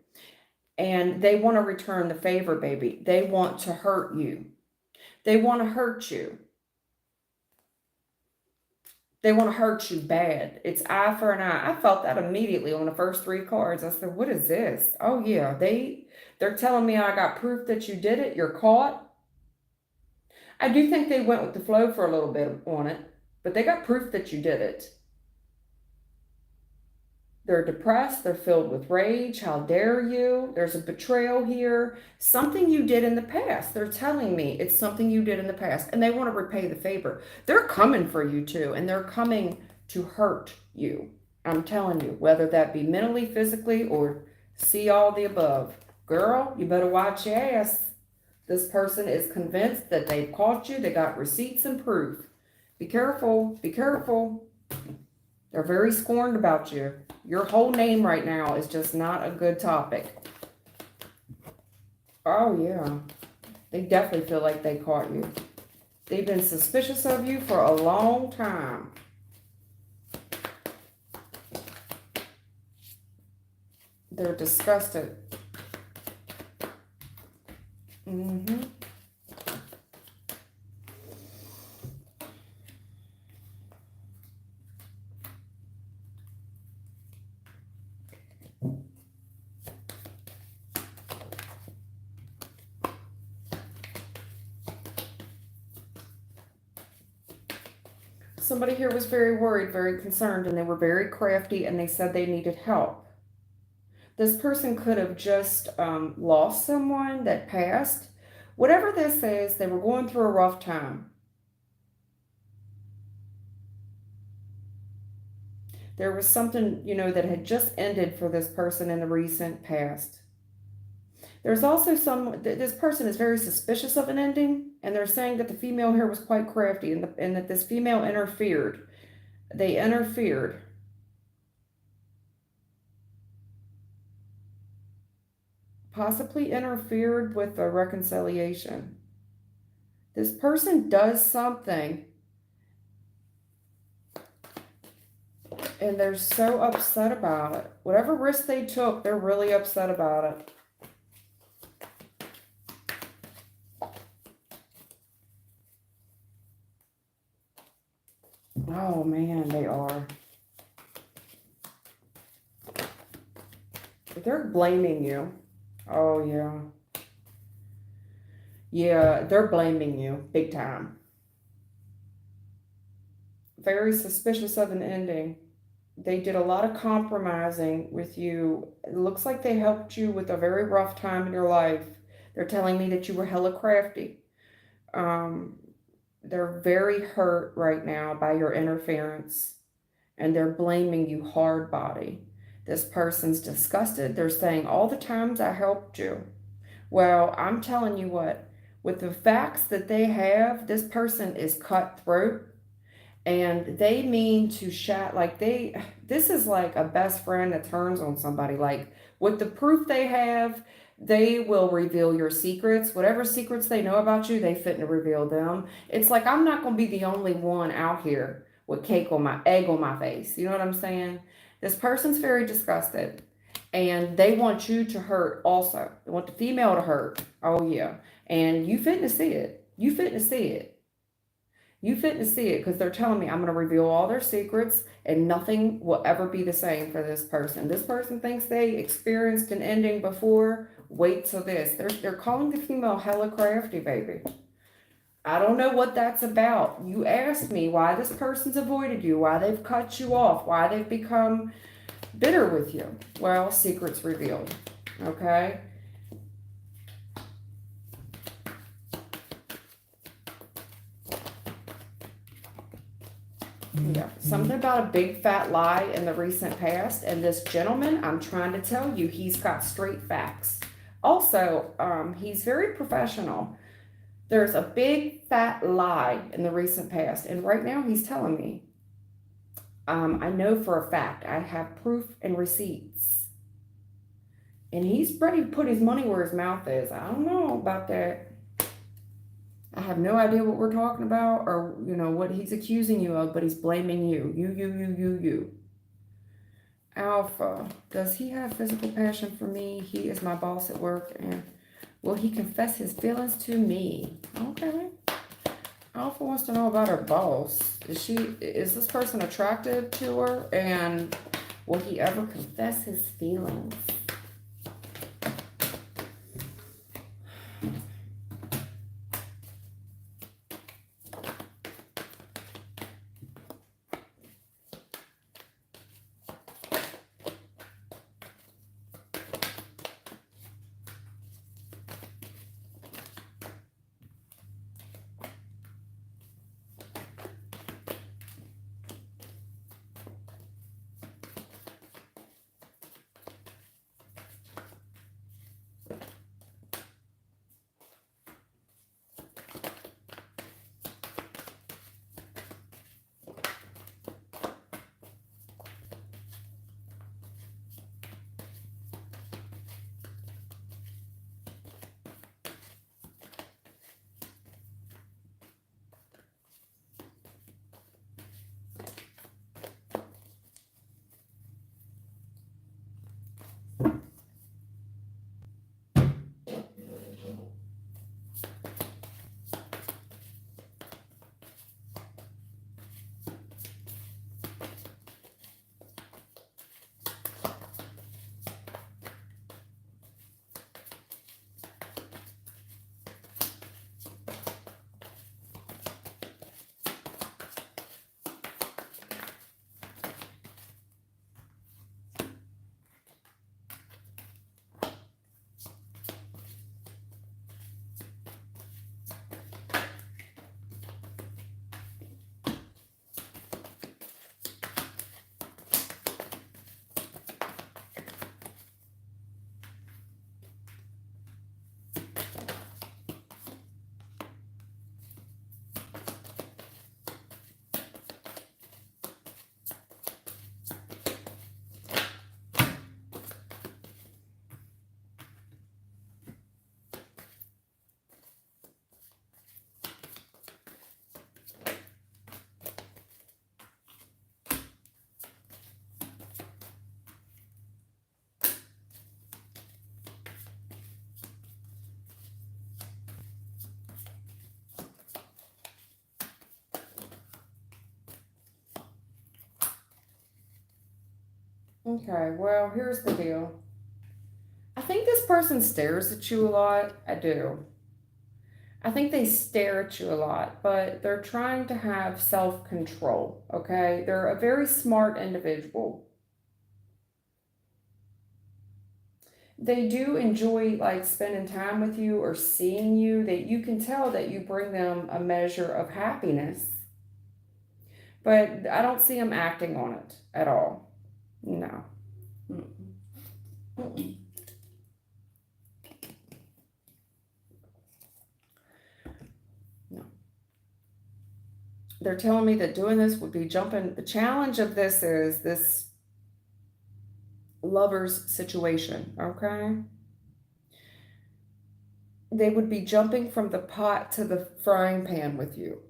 S1: And they want to return the favor, baby. They want to hurt you. They want to hurt you. They want to hurt you bad. It's eye for an eye. I felt that immediately on the first three cards. I said, what is this? Oh, yeah. They're telling me I got proof that you did it. You're caught. I do think they went with the flow for a little bit on it, but they got proof that you did it. They're depressed. They're filled with rage. How dare you? There's a betrayal here. Something you did in the past. They're telling me it's something you did in the past, and they want to repay the favor. They're coming for you too, and they're coming to hurt you. I'm telling you, whether that be mentally, physically, or see all the above. Girl, you better watch your ass. This person is convinced that they've caught you. They got receipts and proof. Be careful. Be careful. They're very scorned about you. Your whole name right now is just not a good topic. Oh, yeah. They definitely feel like they caught you. They've been suspicious of you for a long time. They're disgusted. Mm-hmm. Somebody here was very worried, very concerned, and they were very crafty, and they said they needed help. This person could have just lost someone that passed. Whatever this is, they were going through a rough time. There was something, that had just ended for this person in the recent past. There's also this person is very suspicious of an ending, and they're saying that the female here was quite crafty, and that this female interfered. They interfered. Possibly interfered with the reconciliation. This person does something, and they're so upset about it. Whatever risk they took, they're really upset about it. Oh man, they are. They're blaming you. Oh yeah. Yeah, they're blaming you big time. Very suspicious of an ending. They did a lot of compromising with you. It looks like they helped you with a very rough time in your life. They're telling me that you were hella crafty. Um, they're very hurt right now by your interference, and they're blaming you hard body. This person's disgusted. They're saying all the times I helped you. Well, I'm telling you what, with the facts that they have, this person is cutthroat, and they mean to this is like a best friend that turns on somebody. Like, with the proof they have, they will reveal your secrets. Whatever secrets they know about you, they fit to reveal them. It's like, I'm not going to be the only one out here with egg on my face. You know what I'm saying? This person's very disgusted, and they want you to hurt also. They want the female to hurt. Oh yeah. And you fitting to see it. You fitting to see it. You fit to see it, because they're telling me I'm going to reveal all their secrets, and nothing will ever be the same for this person. This person thinks they experienced an ending before. Wait till this. They're calling the female hella crafty, baby. I don't know what that's about. You asked me why this person's avoided you, why they've cut you off, why they've become bitter with you. Well, secrets revealed. Okay? Yeah, something about a big fat lie in the recent past. And this gentleman, I'm trying to tell you, he's got straight facts. Also, he's very professional. There's a big fat lie in the recent past. And right now he's telling me, I know for a fact, I have proof and receipts. And he's ready to put his money where his mouth is. I don't know about that. I have no idea what we're talking about, or, what he's accusing you of, but he's blaming you. You. Alpha, does he have physical passion for me? He is my boss at work, and will he confess his feelings to me? Okay. Alpha wants to know about her boss. Is this person attractive to her? And will he ever confess his feelings? Okay, well, here's the deal. I think this person stares at you a lot. I do. I think they stare at you a lot, but they're trying to have self control, okay? They're a very smart individual. They do enjoy like spending time with you or seeing you, that you can tell that you bring them a measure of happiness, but I don't see them acting on it at all. No. Mm-mm. Mm-mm. No. They're telling me that doing this would be jumping. The challenge of this is this lover's situation, okay? They would be jumping from the pot to the frying pan with you.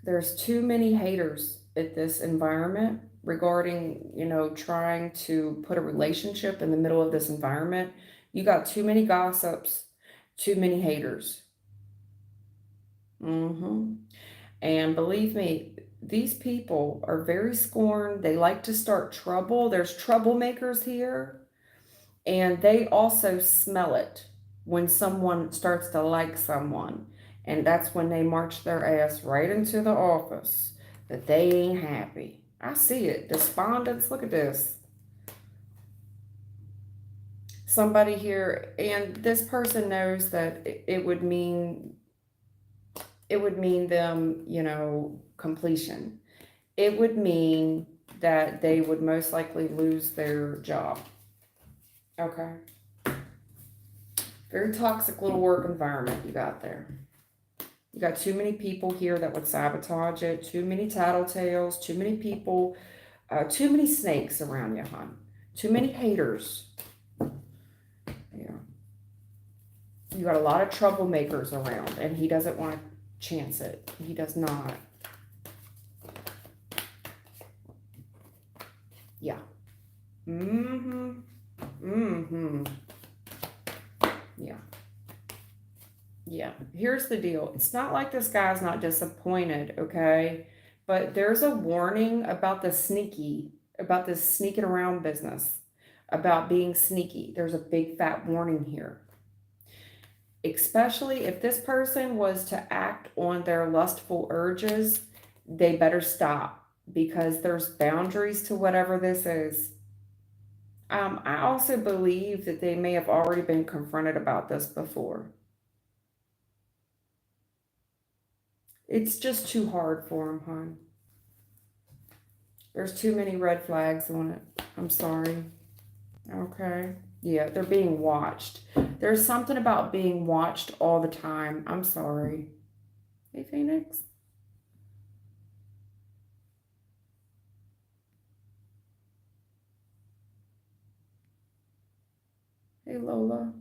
S1: There's too many haters at this environment regarding, trying to put a relationship in the middle of this environment. You got too many gossips, too many haters. Hmm. And believe me, these people are very scorned. They like to start trouble. There's troublemakers here, and they also smell it when someone starts to like someone. And that's when they march their ass right into the office that they ain't happy. I see it. Despondence. Look at this. Somebody here, and this person knows that it would mean them, completion. It would mean that they would most likely lose their job. Okay. Very toxic little work environment you got there. You got too many people here that would sabotage it, too many tattletales, too many people, too many snakes around you, hon. Too many haters. Yeah. You got a lot of troublemakers around, and he doesn't want to chance it. He does not. Yeah. Mm-hmm. Mm-hmm. Yeah. Yeah. Here's the deal. It's not like this guy's not disappointed, okay? But there's a warning about about this sneaking around business, about being sneaky. There's a big fat warning here. Especially if this person was to act on their lustful urges, they better stop because there's boundaries to whatever this is. I also believe that they may have already been confronted about this before. It's just too hard for them, hon. There's too many red flags on it. I'm sorry. Okay. Yeah, they're being watched. There's something about being watched all the time. I'm sorry. Hey, Phoenix. Hey, Lola.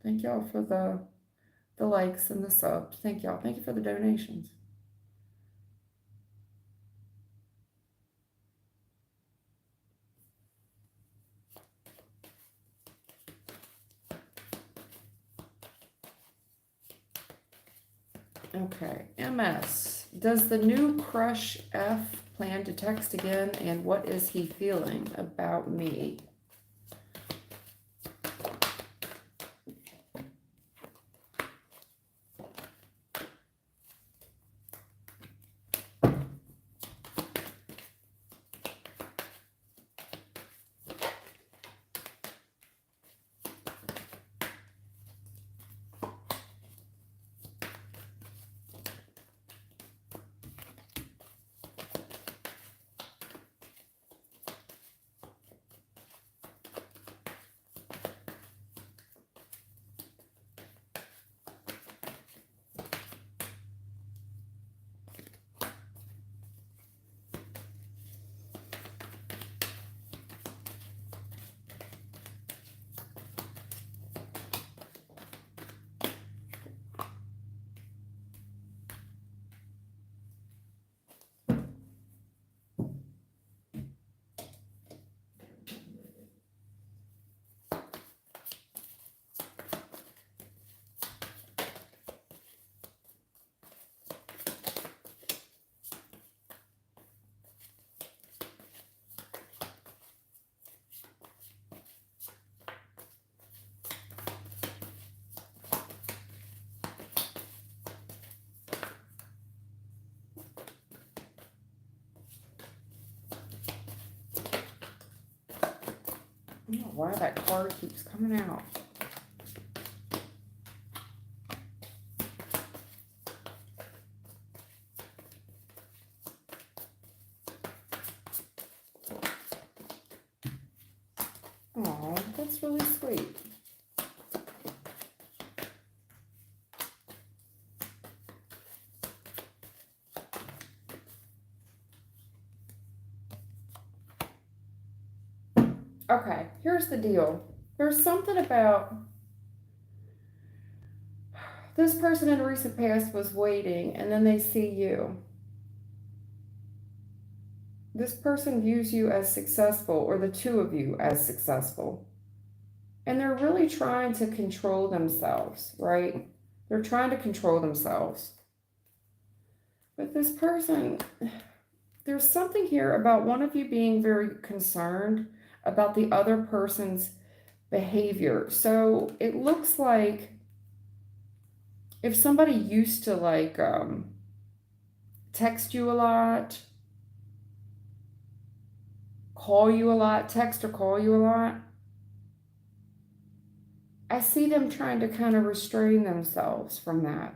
S1: Thank y'all for the likes and the subs. Thank y'all. Thank you for the donations. Okay, MS. Does the new crush F plan to text again, and what is he feeling about me? I don't know why that card keeps coming out. Oh, that's really sweet. Okay, here's the deal. There's something about this person in the recent past was waiting, and then they see you. This person views you as successful, or the two of you as successful. And they're really trying to control themselves, right? They're trying to control themselves. But this person, there's something here about one of you being very concerned about the other person's behavior. So it looks like if somebody used to text you a lot, call you a lot, text or call you a lot, I see them trying to kind of restrain themselves from that.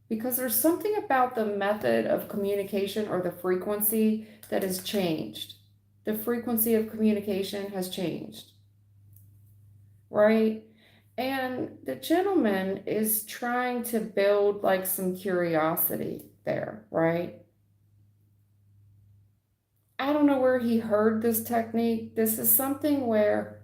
S1: Because there's something about the method of communication or the frequency that has changed. The frequency of communication has changed, right? And the gentleman is trying to build like some curiosity there, right? I don't know where he heard this technique. This is something where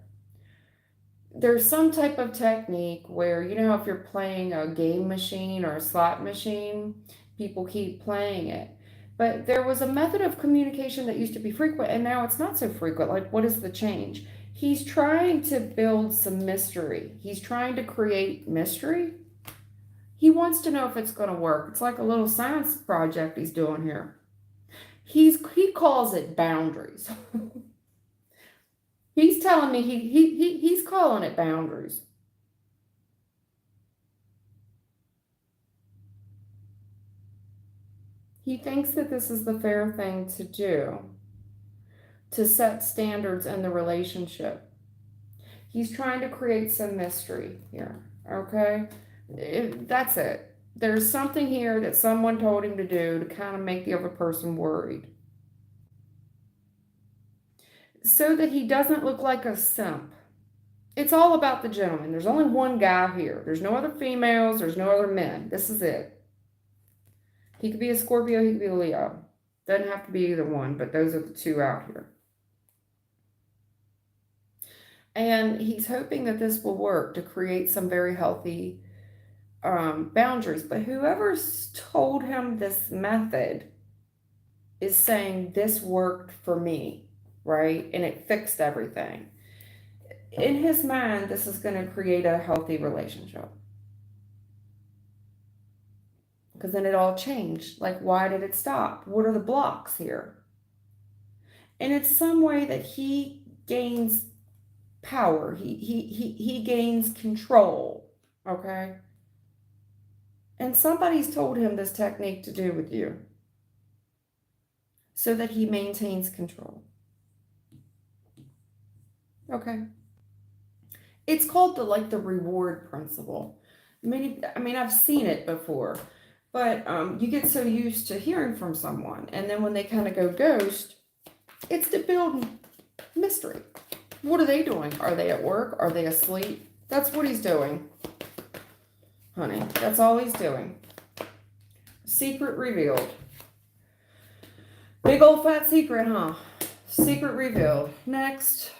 S1: there's some type of technique where, you know, if you're playing a game machine or a slot machine, people keep playing it. But there was a method of communication that used to be frequent, and now it's not so frequent. Like, what is the change? He's trying to build some mystery. He's trying to create mystery. He wants to know if it's going to work. It's like a little science project he's doing here. He calls it boundaries. He's telling me he's calling it boundaries. He thinks that this is the fair thing to do, to set standards in the relationship. He's trying to create some mystery here, okay? That's it. There's something here that someone told him to do to kind of make the other person worried. So that he doesn't look like a simp. It's all about the gentleman. There's only one guy here. There's no other females. There's no other men. This is it. He could be a Scorpio. He could be a Leo. Doesn't have to be either one, but those are the two out here. And he's hoping that this will work to create some very healthy boundaries. But whoever's told him this method is saying this worked for me, right? And it fixed everything. In his mind, this is going to create a healthy relationship. Because then it all changed. Like, why did it stop? What are the blocks here? And it's some way that he gains power. He gains control. Okay? And somebody's told him this technique to do with you so that he maintains control. Okay? It's called the reward principle. I mean, I've seen it before, but you get so used to hearing from someone, and then when they kind of go ghost, it's to build mystery. What are they doing? Are they at work? Are they asleep? That's what he's doing, honey. That's all he's doing. Secret revealed. Big old fat secret, huh? Secret revealed. Next.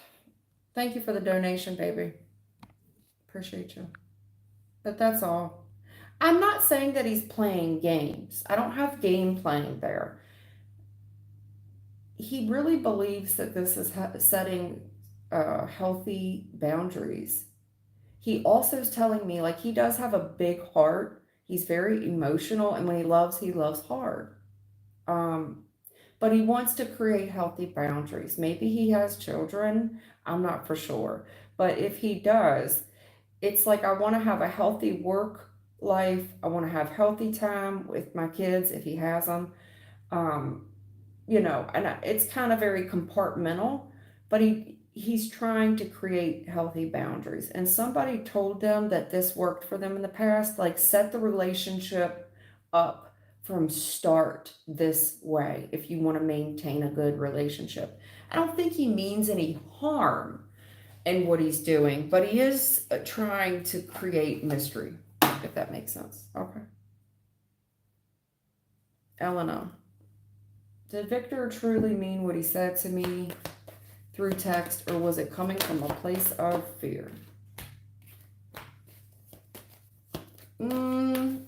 S1: Thank you for the donation, baby. Appreciate you. But that's all. I'm not saying that he's playing games. I don't have game playing there. He really believes that this is setting healthy boundaries. He also is telling me, like, he does have a big heart. He's very emotional, and when he loves hard. But he wants to create healthy boundaries. Maybe he has children. I'm not for sure. But if he does, it's like I want to have a healthy work life. I want to have healthy time with my kids if he has them. And it's kind of very compartmental, but he's trying to create healthy boundaries. And somebody told them that this worked for them in the past, like set the relationship up from start this way if you want to maintain a good relationship. I don't think he means any harm in what he's doing, but he is trying to create mystery, if that makes sense. Okay. Elena, did Victor truly mean what he said to me through text, or was it coming from a place of fear? Mm,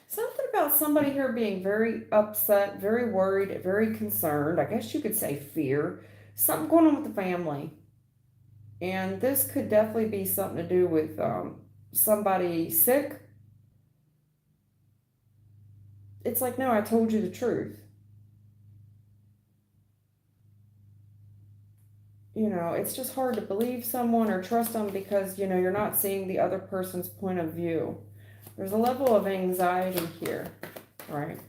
S1: something about somebody here being very upset, very worried, very concerned. I guess you could say fear. Something going on with the family. And this could definitely be something to do with somebody sick. It's like, no, I told you the truth. It's just hard to believe someone or trust them because, you're not seeing the other person's point of view. There's a level of anxiety here, right?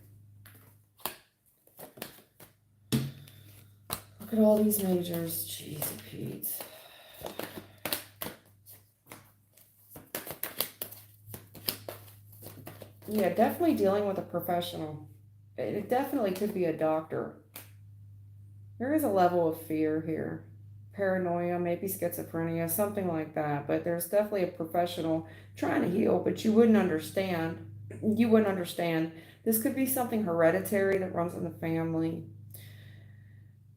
S1: Look at all these majors. Jeez, Pete. Yeah, definitely dealing with a professional. It definitely could be a doctor. There is a level of fear here. Paranoia, maybe schizophrenia, something like that. But there's definitely a professional trying to heal, but you wouldn't understand. You wouldn't understand. This could be something hereditary that runs in the family.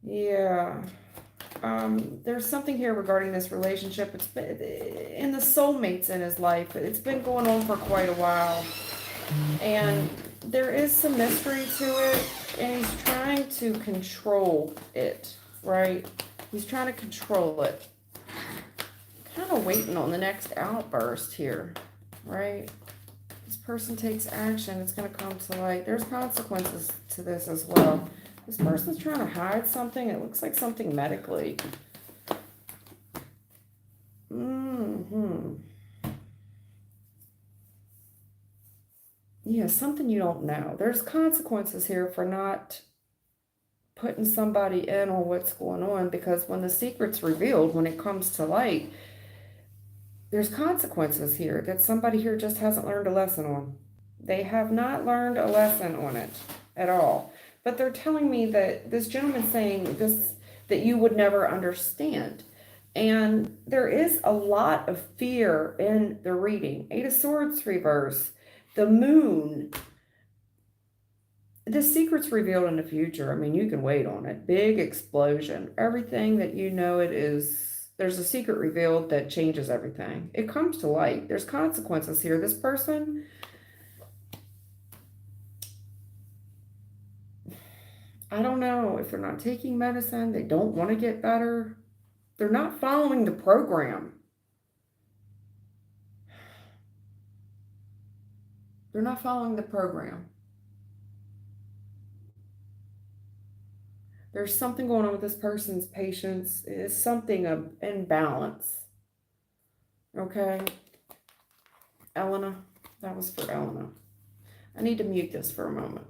S1: Yeah. There's something here regarding this relationship. It's been in the soulmates in his life. It's been going on for quite a while. And there is some mystery to it, and he's trying to control it, right? He's trying to control it. Kind of waiting on the next outburst here, right? This person takes action, it's going to come to light. There's consequences to this as well. This person's trying to hide something. It looks like something medically. Yeah, something you don't know. There's consequences here for not putting somebody in on what's going on, because when the secret's revealed, when it comes to light, there's consequences here that somebody here just hasn't learned a lesson on. They have not learned a lesson on it at all. But they're telling me that this gentleman's saying this, that you would never understand. And there is a lot of fear in the reading. Eight of Swords reverse, the moon. The secret's revealed in the future. I mean, you can wait on it. Big explosion. Everything that you know it is, there's a secret revealed that changes everything. It comes to light. There's consequences here. This person, I don't know if they're not taking medicine, they don't want to get better. They're not following the program. They're not following the program. There's something going on with this person's patience. It's something of imbalance. Okay, Elena, that was for Elena. I need to mute this for a moment.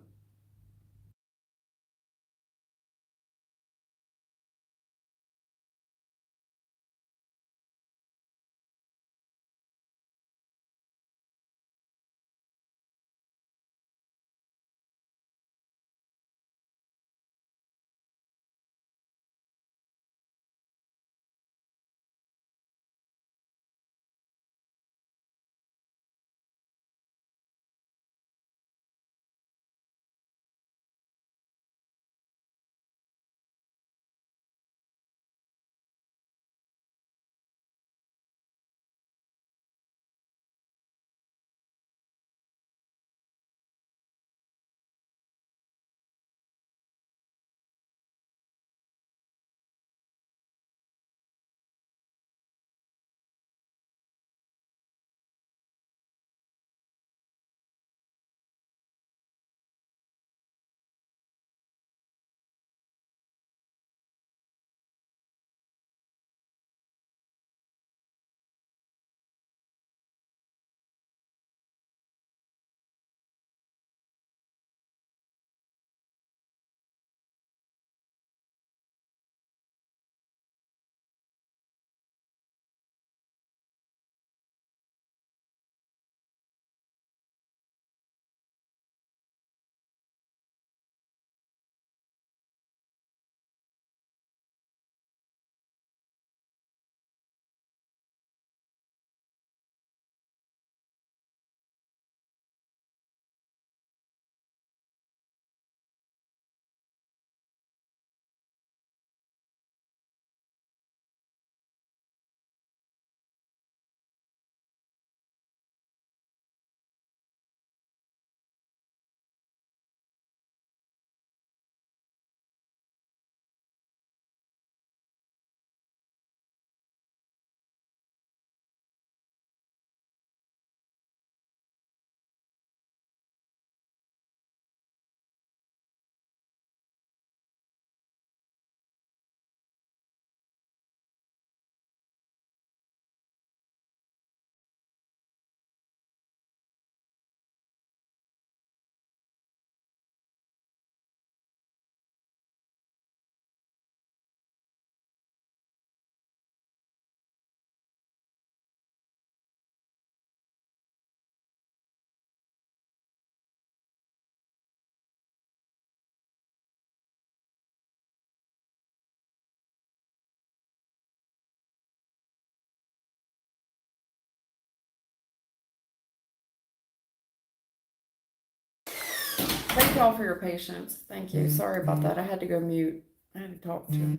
S1: Thank y'all for your patience. Thank you. Sorry about that. I had to go mute. I had to talk to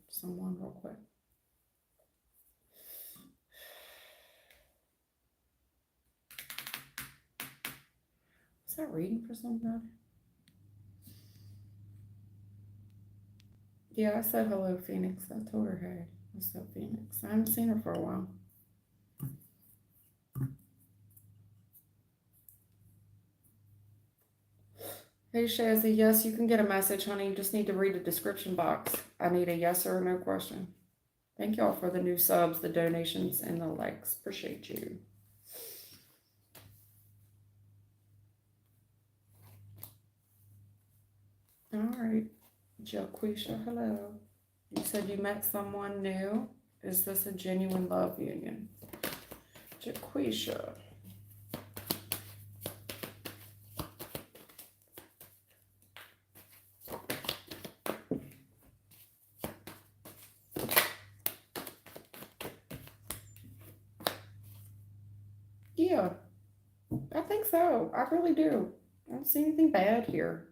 S1: someone real quick. Was that reading for somebody? Yeah, I said hello, Phoenix. I told her, hey, what's up, Phoenix? I haven't seen her for a while. Hey, Shazzy, yes, you can get a message, honey. You just need to read the description box. I need a yes or a no question. Thank y'all for the new subs, the donations, and the likes. Appreciate you. All right. Jaquisha, hello. You said you met someone new. Is this a genuine love union? Jaquisha. Yeah, I think so. I really do. I don't see anything bad here.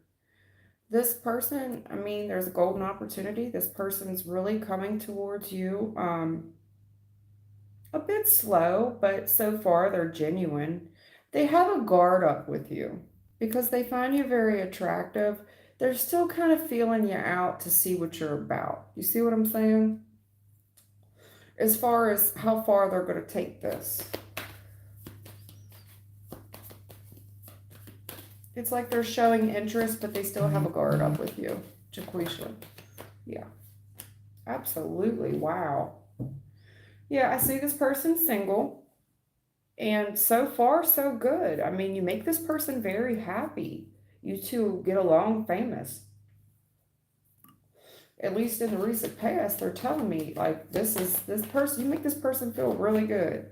S1: This person, I mean, there's a golden opportunity. This person's really coming towards you. A bit slow, but so far they're genuine. They have a guard up with you because they find you very attractive. They're still kind of feeling you out to see what you're about. You see what I'm saying? As far as how far they're going to take this. It's like they're showing interest, but they still have a guard up with you. Jaquisha. Yeah. Absolutely. Wow. Yeah, I see this person single. And so far, so good. I mean, you make this person very happy. You two get along famous. At least in the recent past, they're telling me, like, this person, you make this person feel really good.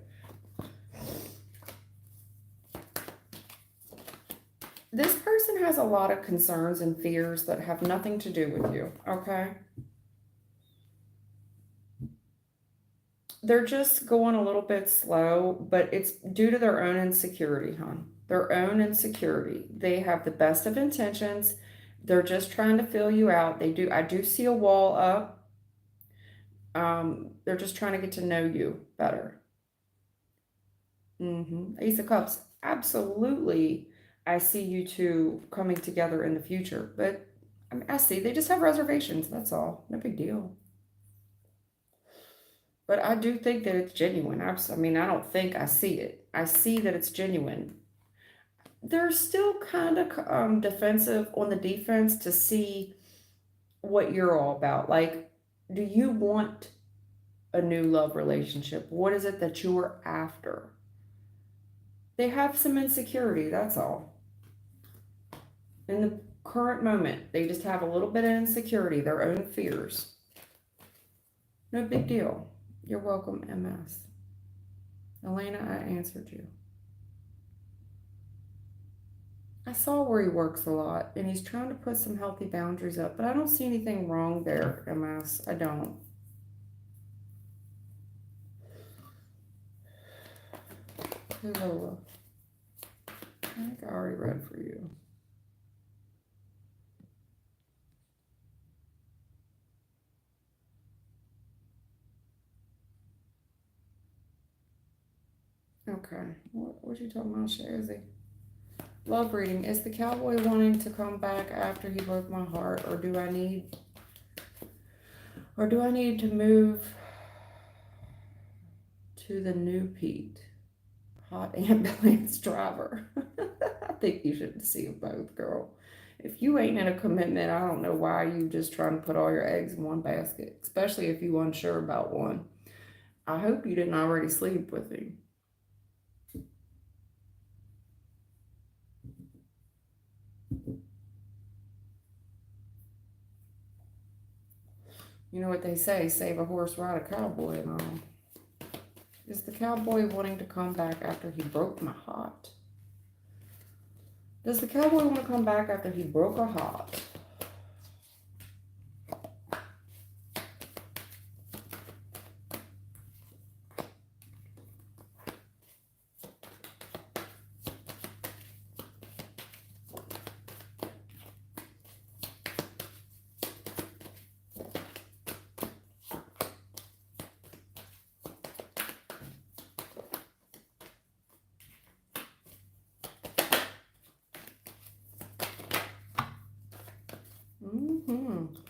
S1: This person has a lot of concerns and fears that have nothing to do with you, okay? They're just going a little bit slow, but it's due to their own insecurity, hon. Their own insecurity. They have the best of intentions. They're just trying to fill you out. I do see a wall up. They're just trying to get to know you better. Ace of Cups. Absolutely. I see you two coming together in the future, but I see they just have reservations. That's all. No big deal. But I do think that it's genuine. I mean, I don't think I see it. I see that it's genuine. They're still kind of defensive on the defense to see what you're all about. Like, do you want a new love relationship? What is it that you're after? They have some insecurity, that's all. In the current moment, they just have a little bit of insecurity, their own fears. No big deal. You're welcome, MS. Elena, I answered you. I saw where he works a lot, and he's trying to put some healthy boundaries up, but I don't see anything wrong there, MS. I don't. Hey, Lola. I think I already read for you. Okay. What you talking about, Shazzy? Love reading. Is the cowboy wanting to come back after he broke my heart, or do I need to move to the new Pete? Hot ambulance driver. I think you should see them both, girl. If you ain't in a commitment, I don't know why you just trying to put all your eggs in one basket, especially if you unsure about one. I hope you didn't already sleep with him. You know what they say, save a horse, ride a cowboy and all. Is the cowboy wanting to come back after he broke my heart? Does the cowboy want to come back after he broke a heart?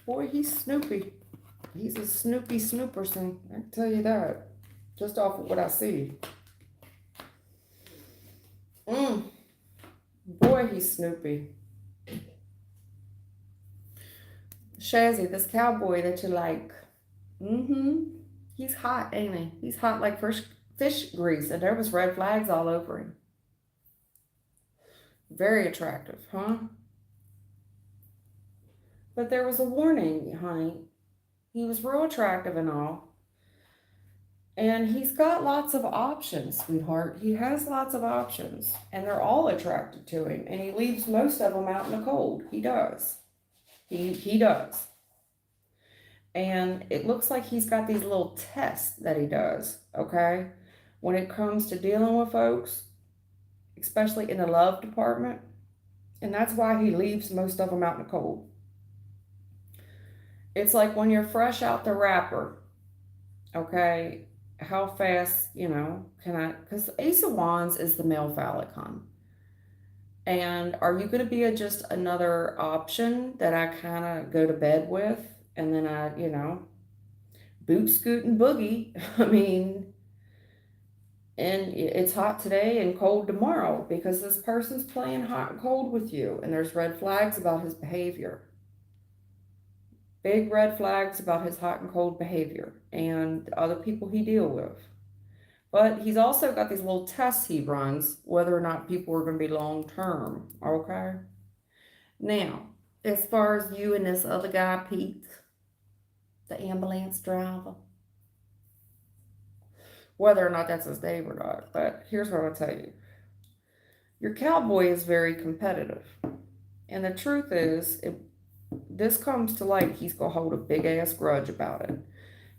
S1: Boy, he's Snoopy. He's a Snoopy Snooperson. I can tell you that. Just off of what I see. Boy, he's Snoopy. Shazzy, this cowboy that you like. He's hot, ain't he? He's hot like fish grease, and there was red flags all over him. Very attractive, huh? But there was a warning, honey. He was real attractive and all. And he's got lots of options, sweetheart. He has lots of options. And they're all attracted to him. And he leaves most of them out in the cold. He does. He does. And it looks like he's got these little tests that he does, okay? When it comes to dealing with folks, especially in the love department. And that's why he leaves most of them out in the cold. It's like when you're fresh out the wrapper, okay? How fast, can I? Because Ace of Wands is the male phallic, hon. And are you going to be just another option that I kind of go to bed with? And then I, boot, scoot, and boogie. I mean, and it's hot today and cold tomorrow because this person's playing hot and cold with you. And there's red flags about his behavior. Big red flags about his hot and cold behavior and the other people he deals with. But he's also got these little tests he runs, whether or not people are going to be long term. Okay? Now, as far as you and this other guy, Pete, the ambulance driver, whether or not that's his name or not, but here's what I'll tell you. Your cowboy is very competitive. And the truth is, if this comes to light, he's going to hold a big ass grudge about it.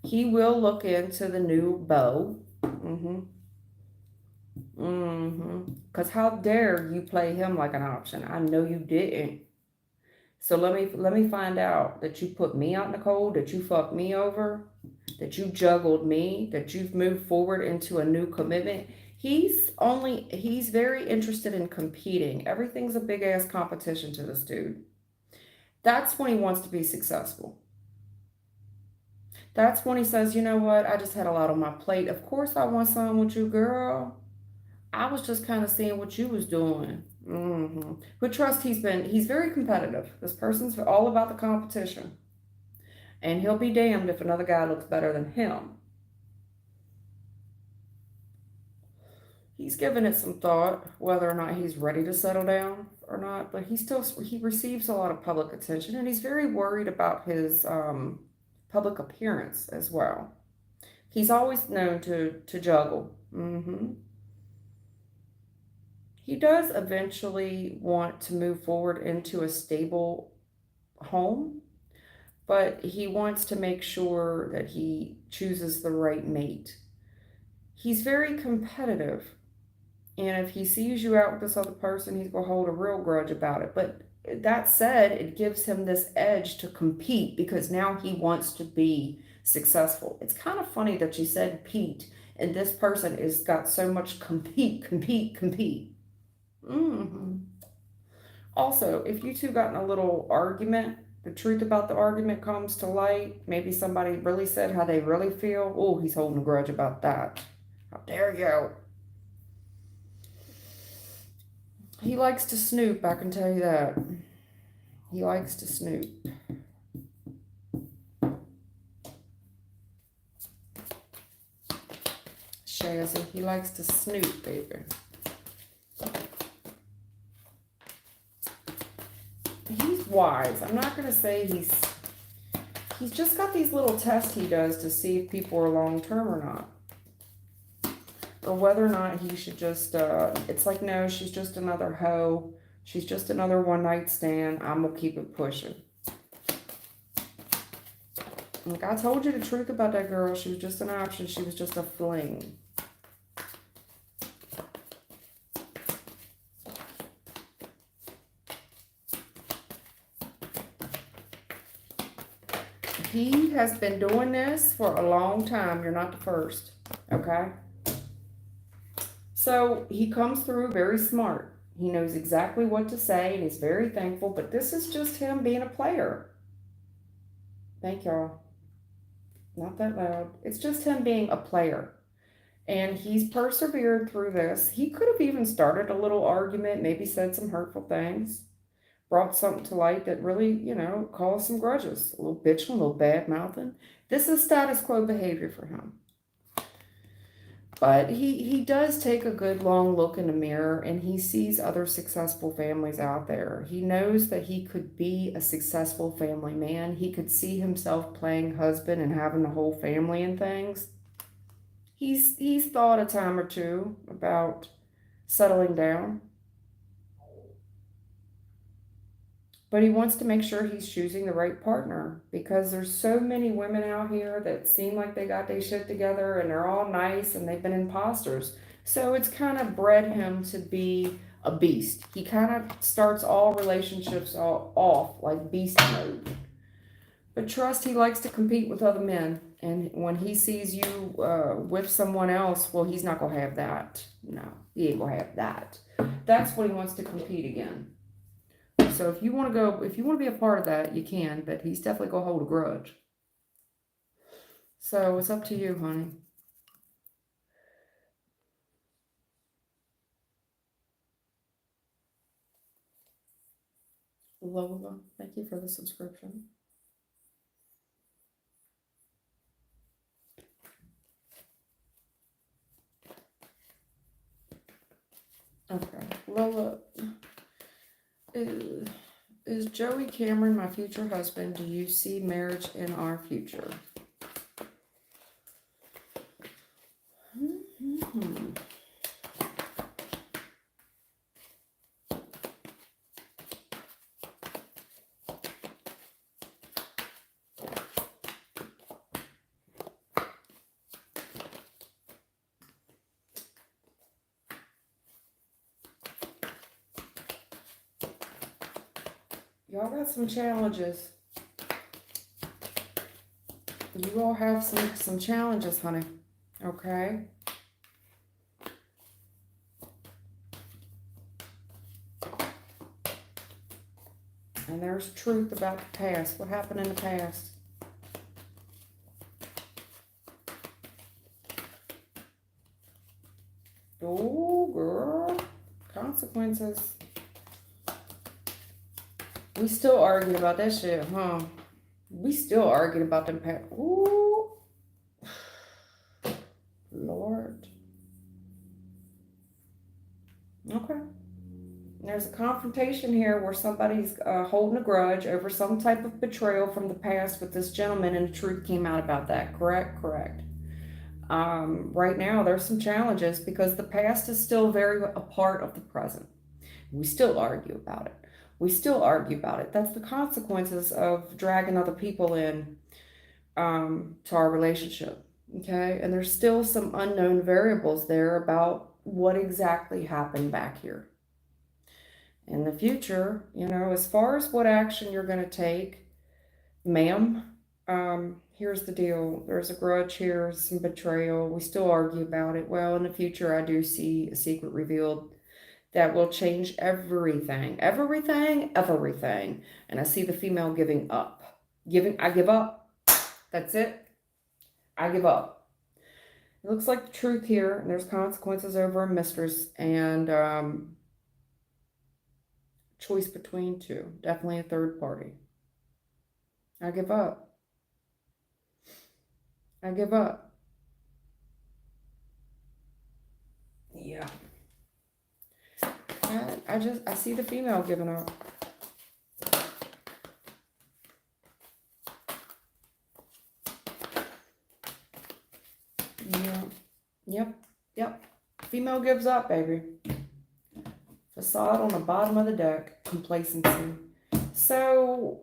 S1: He will look into the new beau. Because how dare you play him like an option? I know you didn't. So let me find out that you put me out in the cold, that you fucked me over, that you juggled me, that you've moved forward into a new commitment. He's very interested in competing. Everything's a big ass competition to this dude. That's when he wants to be successful. That's when he says, you know what, I just had a lot on my plate. Of course I want some with you, girl. I was just kind of seeing what you was doing. But trust, he's very competitive. This person's all about the competition. And he'll be damned if another guy looks better than him. He's given it some thought, whether or not he's ready to settle down or not. But he receives a lot of public attention, and he's very worried about his public appearance as well. He's always known to juggle. He does eventually want to move forward into a stable home, but he wants to make sure that he chooses the right mate. He's very competitive, and if he sees you out with this other person, he's going to hold a real grudge about it. But that said, it gives him this edge to compete because now he wants to be successful. It's kind of funny that you said Pete, and this person has got so much compete. Also, if you two got in a little argument, the truth about the argument comes to light. Maybe somebody really said how they really feel. Oh, he's holding a grudge about that. How dare you? He likes to snoop, I can tell you that. He likes to snoop. Shazzy, he likes to snoop, baby. He's wise. I'm not going to say he's just got these little tests he does to see if people are long term or not. Or whether or not he should just, it's like, no, she's just another hoe. She's just another one night stand. I'm going to keep it pushing. Like, I told you the truth about that girl. She was just an option. She was just a fling. He has been doing this for a long time. You're not the first, okay? So he comes through very smart. He knows exactly what to say, and he's very thankful, but this is just him being a player. Thank y'all. Not that loud. It's just him being a player. And he's persevered through this. He could have even started a little argument, maybe said some hurtful things, brought something to light that really, caused some grudges, a little bitching, a little bad mouthing. This is status quo behavior for him. But he does take a good long look in the mirror and he sees other successful families out there. He knows that he could be a successful family man. He could see himself playing husband and having a whole family and things. He's thought a time or two about settling down, but he wants to make sure he's choosing the right partner because there's so many women out here that seem like they got their shit together and they're all nice and they've been imposters. So it's kind of bred him to be a beast. He kind of starts all relationships off like beast mode. But trust, he likes to compete with other men. And when he sees you with someone else, well, he's not going to have that. No, he ain't going to have that. That's what he wants to compete again. So if you want to be a part of that, you can, but he's definitely going to hold a grudge. So it's up to you, honey. Lola, thank you for the subscription. Okay, Lola, is Joey Cameron my future husband? Do you see marriage in our future? Y'all got some challenges. You all have some challenges, honey. Okay? And there's truth about the past. What happened in the past? Oh, girl. Consequences. We still arguing about that shit, huh? We still arguing about them past. Ooh. Lord. Okay. There's a confrontation here where somebody's holding a grudge over some type of betrayal from the past with this gentleman, and the truth came out about that. Correct? Correct. Right now, there's some challenges because the past is still very a part of the present. We still argue about it. We still argue about it. That's the consequences of dragging other people in to our relationship. Okay? And there's still some unknown variables there about what exactly happened back here. In the future, as far as what action you're going to take, ma'am, here's the deal. There's a grudge here, some betrayal. We still argue about it. Well, in the future, I do see a secret revealed that will change everything, everything, everything. And I see the female giving up. I give up. That's it. I give up. It looks like the truth here, and there's consequences over a mistress, and choice between two. Definitely a third party. I give up. I give up. Yeah. I see the female giving up. Yeah. Yep. Female gives up, baby. Facade on the bottom of the deck. Complacency. So,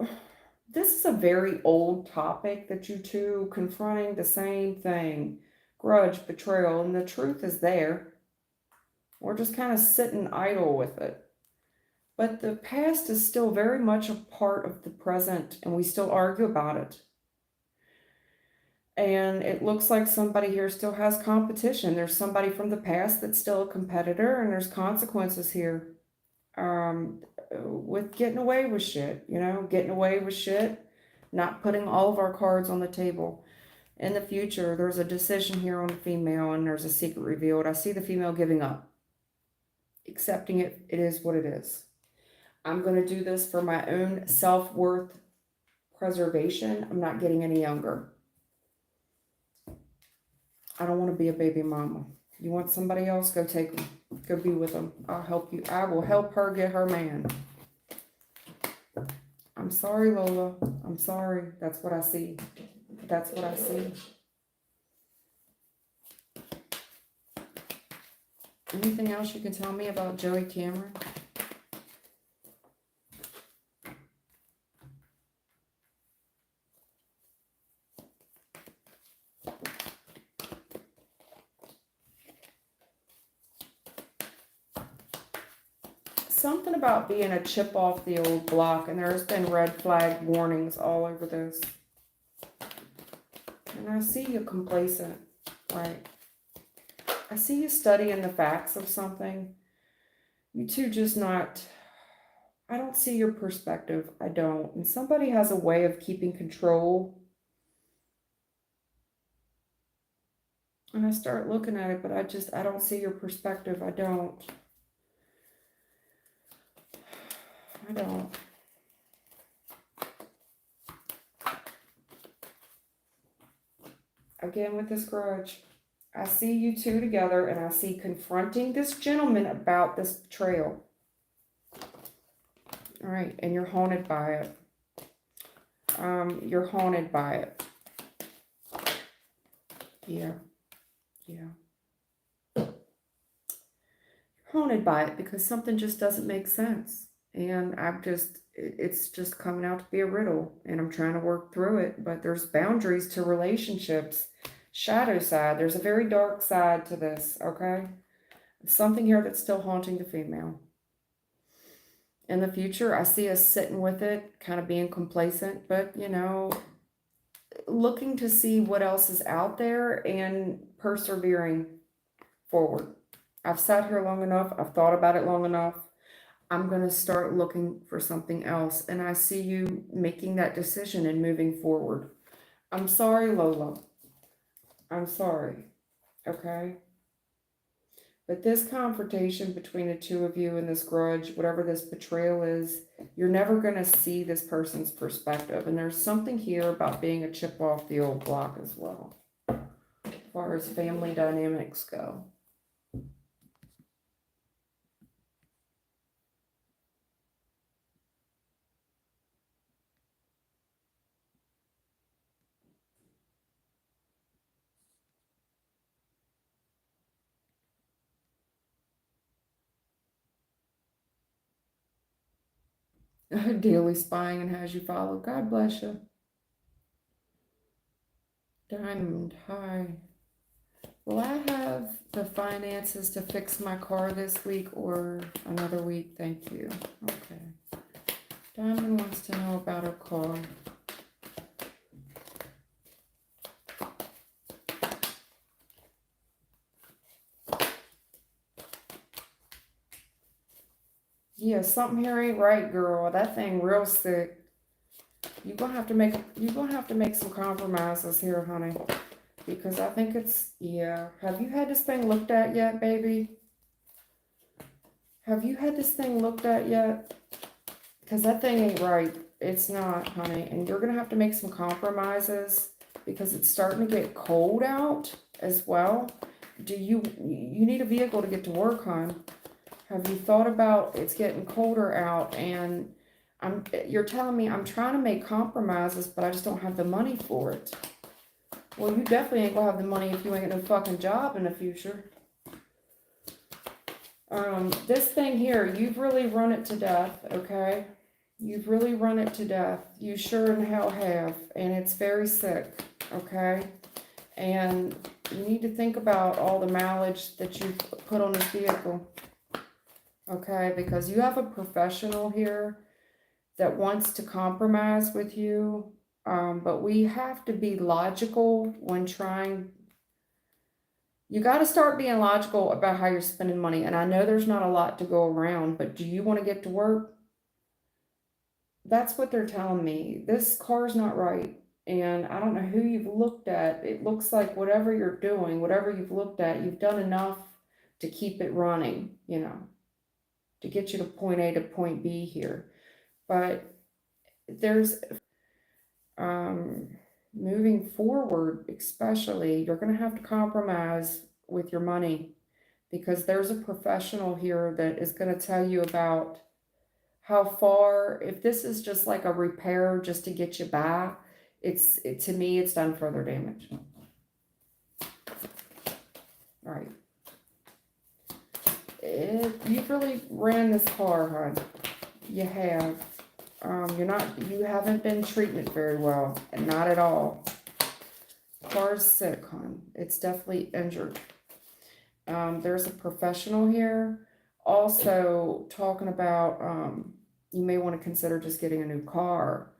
S1: this is a very old topic that you two confronting the same thing. Grudge, betrayal, and the truth is there. We're just kind of sitting idle with it. But the past is still very much a part of the present, and we still argue about it. And it looks like somebody here still has competition. There's somebody from the past that's still a competitor, and there's consequences here with getting away with shit, getting away with shit. not putting all of our cards on the table. In the future, there's a decision here on the female and there's a secret revealed. I see the female giving up, accepting it. It is what it is. I'm going to do this for my own self-worth preservation. I'm not getting any younger. I don't want to be a baby mama. You want somebody else? Go take them. Go be with them. I'll help you. I will help her get her man. I'm sorry, Lola. I'm sorry. That's what I see. That's what I see. Anything else you can tell me about Joey Cameron? Something about being a chip off the old block, and there's been red flag warnings all over this. And I see you complacent, right? I see you studying the facts of something. You two just not, I don't see your perspective. I don't. And somebody has a way of keeping control. And I start looking at it, but I don't see your perspective. I don't. I don't. Again, with this grudge, I see you two together and I see confronting this gentleman about this betrayal. All right, and you're haunted by it. You're haunted by it. Yeah. You're haunted by it because something just doesn't make sense. And it's just coming out to be a riddle, and I'm trying to work through it, but there's boundaries to relationships. Shadow side, there's a very dark side to this, okay? Something here that's still haunting the female. In the future, I see us sitting with it, kind of being complacent, but, looking to see what else is out there and persevering forward. I've sat here long enough. I've thought about it long enough. I'm going to start looking for something else. And I see you making that decision and moving forward. I'm sorry, Lola. I'm sorry. Okay? But this confrontation between the two of you and this grudge, whatever this betrayal is, you're never going to see this person's perspective. And there's something here about being a chip off the old block as well, as far as family dynamics go. Daily spying and has you followed. God bless you. Diamond, hi. Will I have the finances to fix my car this week or another week? Thank you. Okay. Diamond wants to know about her car. Yeah, something here ain't right, girl. That thing real sick. You're gonna have to make some compromises here, honey. Because I think it's, yeah. Have you had this thing looked at yet, baby? Have you had this thing looked at yet? Because that thing ain't right. It's not, honey. And you're gonna have to make some compromises because it's starting to get cold out as well. You need a vehicle to get to work, hon? Have you thought about it's getting colder out and you're telling me I'm trying to make compromises, but I just don't have the money for it. Well, you definitely ain't gonna have the money if you ain't got no fucking job in the future. This thing here, you've really run it to death, okay? You've really run it to death. You sure in hell have, and it's very sick, okay? And you need to think about all the mileage that you've put on this vehicle. Okay, because you have a professional here that wants to compromise with you, but we have to be logical when trying. You got to start being logical about how you're spending money. And I know there's not a lot to go around, but do you want to get to work? That's what they're telling me. This car's not right. And I don't know who you've looked at. It looks like whatever you're doing, whatever you've looked at, you've done enough to keep it running, to get you to point A to point B here. But there's um, moving forward, especially, you're going to have to compromise with your money because there's a professional here that is going to tell you about how far, if this is just like a repair just to get you by, to me, it's done further damage. All right. You've really ran this car, hon. You have. You haven't been treating it very well, and not at all. Car's sick, hon. It's definitely injured. There's a professional here also talking about, you may want to consider just getting a new car.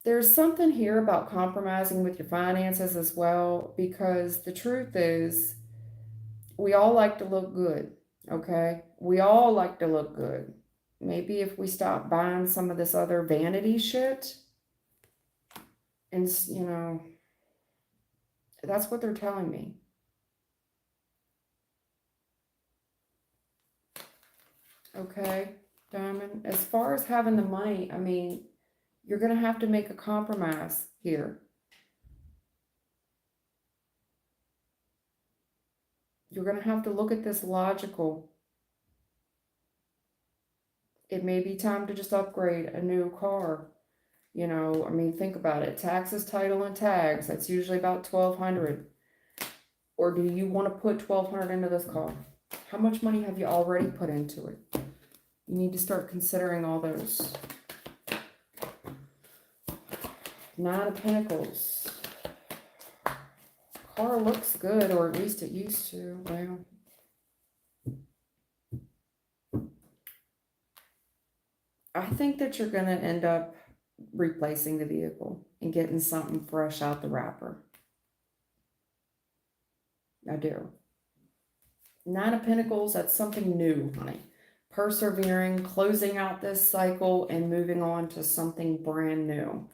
S1: There's something here about compromising with your finances as well, because the truth is, we all like to look good, okay? We all like to look good. Maybe if we stop buying some of this other vanity shit, and, that's what they're telling me. Okay, Diamond, as far as having the money, I mean, you're going to have to make a compromise here. You're going to have to look at this logical. It may be time to just upgrade a new car. I mean, think about it. Taxes, title, and tags, that's usually about $1,200. Or do you want to put $1,200 into this car? How much money have you already put into it? You need to start considering all those. Nine of Pentacles. Car looks good, or at least it used to. Well, I think that you're going to end up replacing the vehicle and getting something fresh out the wrapper. I do. Nine of Pentacles, that's something new, honey. Persevering, closing out this cycle, and moving on to something brand new.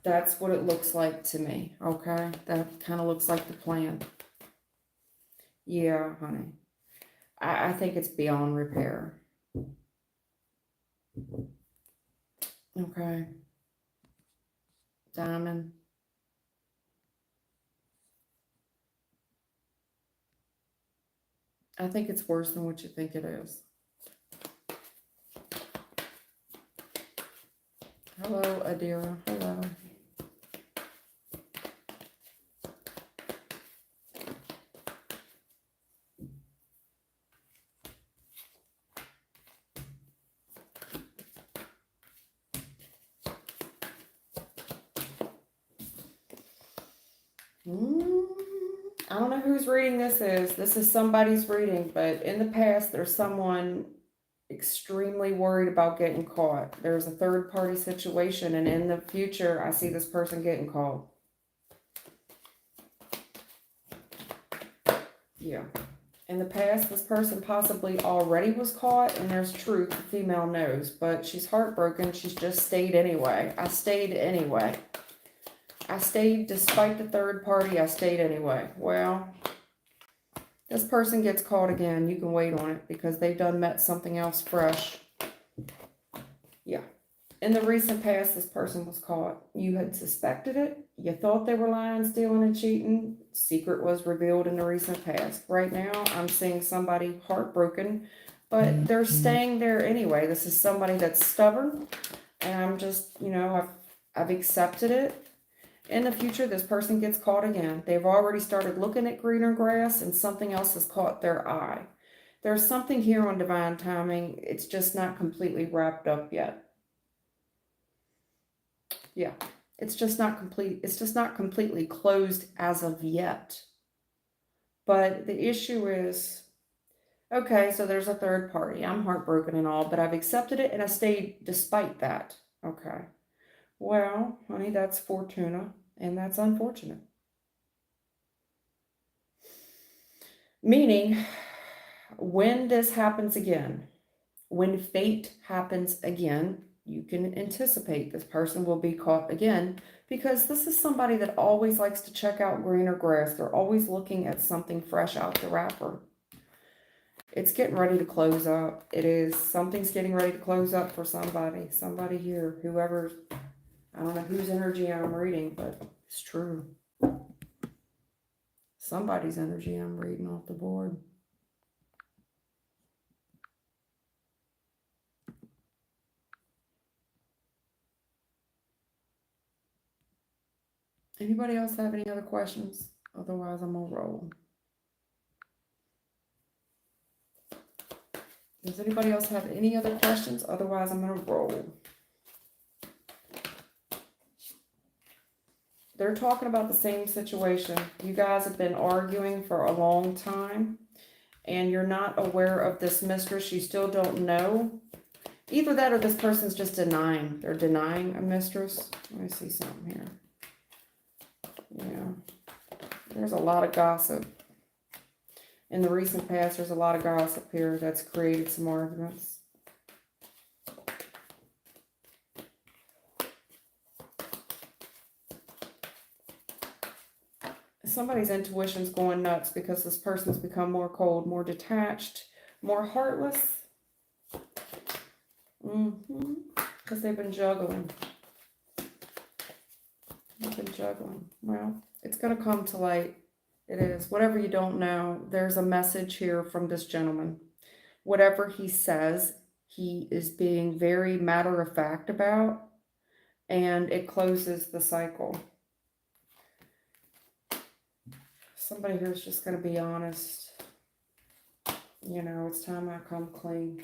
S1: That's what it looks like to me, okay? That kind of looks like the plan. Yeah, honey. I think it's beyond repair. Okay. Diamond. I think it's worse than what you think it is. Hello, Adira. Hello. I don't know whose reading this is. This is somebody's reading, but in the past, there's someone extremely worried about getting caught. There's a third party situation, and in the future, I see this person getting caught. Yeah. In the past, this person possibly already was caught, and there's truth, the female knows, but she's heartbroken. She's just stayed anyway. I stayed anyway. I stayed despite the third party. I stayed anyway. Well, this person gets caught again. You can wait on it because they've done met something else fresh. Yeah. In the recent past, this person was caught. You had suspected it. You thought they were lying, stealing, and cheating. Secret was revealed in the recent past. Right now, I'm seeing somebody heartbroken, but they're staying there anyway. This is somebody that's stubborn, and I'm just, I've accepted it. In the future, this person gets caught again. They've already started looking at greener grass, and something else has caught their eye. There's something here on divine timing. It's just not completely wrapped up yet. Yeah, it's just not complete. It's just not completely closed as of yet. But the issue is, okay, so there's a third party. I'm heartbroken and all, but I've accepted it and I stayed despite that. Okay. Well, honey, that's Fortuna, and that's unfortunate. Meaning, when this happens again, When fate happens again, you can anticipate this person will be caught again, because this is somebody that always likes to check out greener grass. They're always looking at something fresh out the wrapper. It's getting ready to close up. It is. Something's getting ready to close up for somebody. Somebody here. Whoever. I don't know whose energy I'm reading, but it's true. Somebody's energy I'm reading off the board. Anybody else have any other questions? Otherwise, I'm gonna roll. Does anybody else have any other questions? Otherwise, I'm gonna roll. They're talking about the same situation. You guys have been arguing for a long time, and you're not aware of this mistress. You still don't know. Either that or this person's just denying. They're denying a mistress. Let me see something here. Yeah. There's a lot of gossip. In the recent past, there's a lot of gossip here that's created some arguments. Somebody's intuition's going nuts because this person's become more cold, more detached, more heartless. Because they've been juggling. Well, it's going to come to light. It is. Whatever you don't know, there's a message here from this gentleman. Whatever he says, he is being very matter of fact about, and it closes the cycle. Somebody here is just going to be honest. You know, it's time I come clean.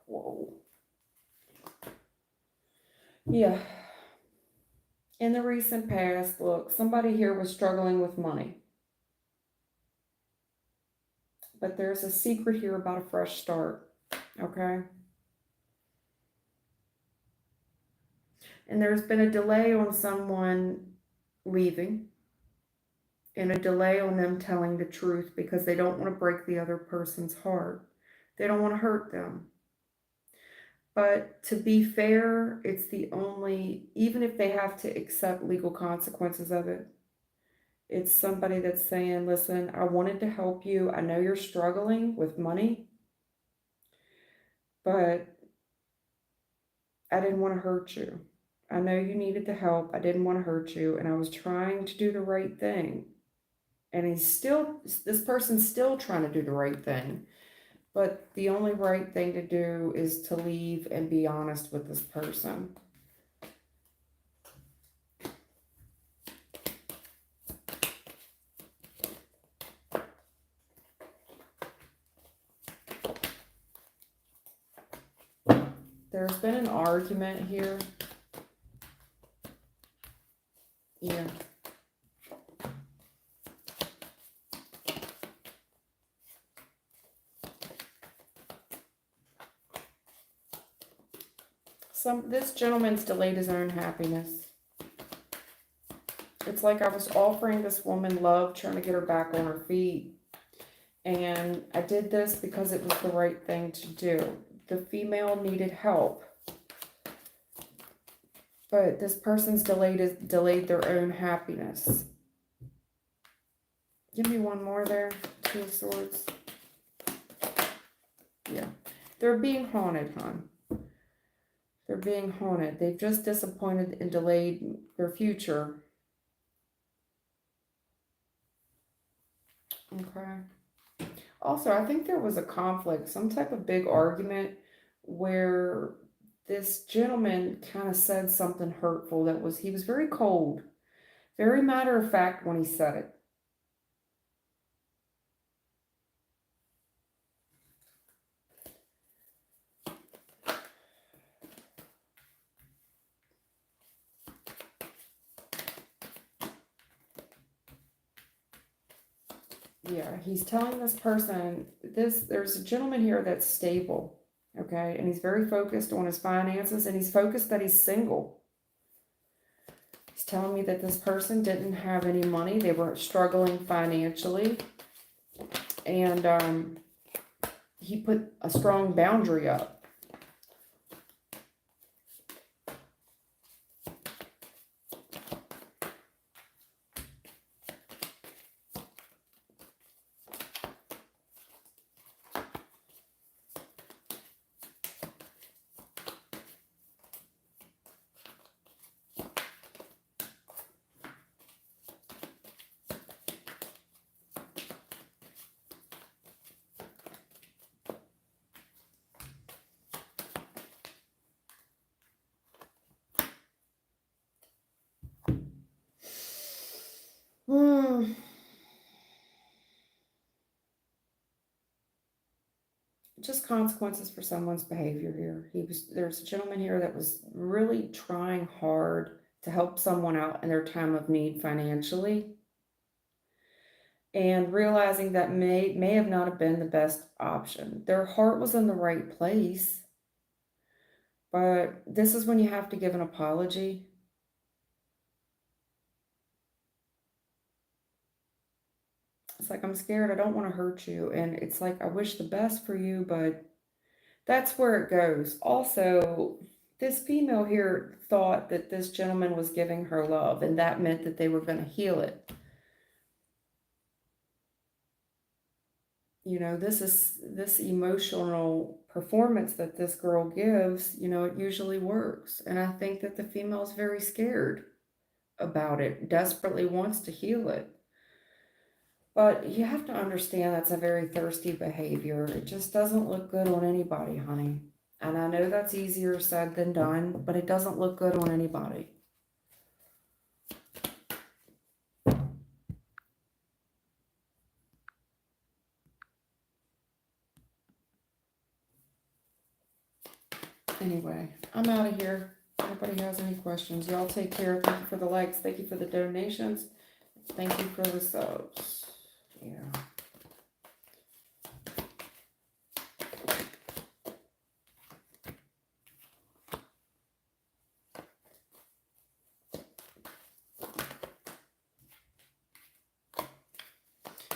S1: Whoa. Yeah. In the recent past, look, somebody here was struggling with money. But there's a secret here about a fresh start. Okay? And there's been a delay on someone leaving, and a delay on them telling the truth because they don't want to break the other person's heart. They don't want to hurt them. But to be fair, it's the only, even if they have to accept legal consequences of it, it's somebody that's saying, listen, I wanted to help you. I know you're struggling with money, but I didn't want to hurt you. I know you needed the help. I didn't want to hurt you, and I was trying to do the right thing. And this person's still trying to do the right thing. But the only right thing to do is to leave and be honest with this person. There's been an argument here. Yeah. This gentleman's delayed his own happiness. It's like I was offering this woman love, trying to get her back on her feet. And I did this because it was the right thing to do. The female needed help. But this person's delayed their own happiness. Give me one more there. Two of Swords. Yeah. They're being haunted, hon. They're being haunted. They've just disappointed and delayed their future. Okay. Also, I think there was a conflict, some type of big argument where this gentleman kind of said something hurtful he was very cold. Very matter of fact when he said it. Yeah, he's telling this person, there's a gentleman here that's stable, okay, and he's very focused on his finances, and he's focused that he's single. He's telling me that this person didn't have any money, they were struggling financially, and he put a strong boundary up. Just consequences for someone's behavior here. There's a gentleman here that was really trying hard to help someone out in their time of need financially, and realizing that may have not have been the best option. Their heart was in the right place, but this is when you have to give an apology. It's like, I'm scared, I don't want to hurt you, and it's like, I wish the best for you, but that's where it goes. Also, this female here thought that this gentleman was giving her love, and that meant that they were going to heal it. You know, this emotional performance that this girl gives, you know, it usually works. And I think that the female is very scared about it, desperately wants to heal it. But you have to understand that's a very thirsty behavior. It just doesn't look good on anybody, honey. And I know that's easier said than done, but it doesn't look good on anybody. Anyway, I'm out of here. If anybody has any questions, y'all take care. Thank you for the likes. Thank you for the donations. Thank you for the subs. Yeah.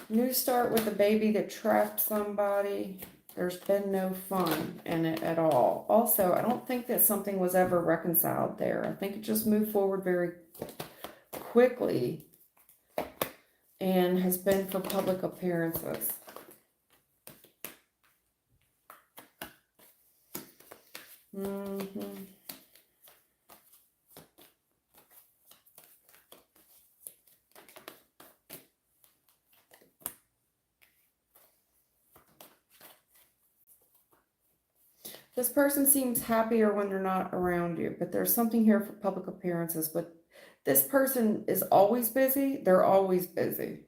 S1: New start with a baby that trapped somebody. There's been no fun in it at all. Also, I don't think that something was ever reconciled there. I think it just moved forward very quickly and has been for public appearances. This person seems happier when they're not around you, but there's something here for public appearances. But this person is always busy. They're always busy.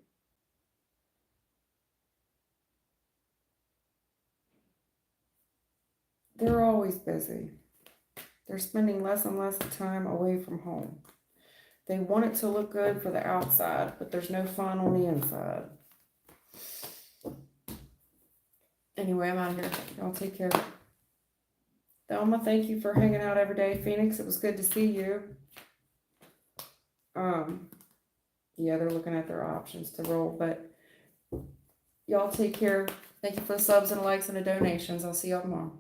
S1: They're always busy. They're spending less and less time away from home. They want it to look good for the outside, but there's no fun on the inside. Anyway, I'm out of here. Y'all take care. Thelma, thank you for hanging out every day. Phoenix, it was good to see you. Yeah, they're looking at their options to roll, but y'all take care. Thank you for the subs and the likes and the donations. I'll see y'all tomorrow.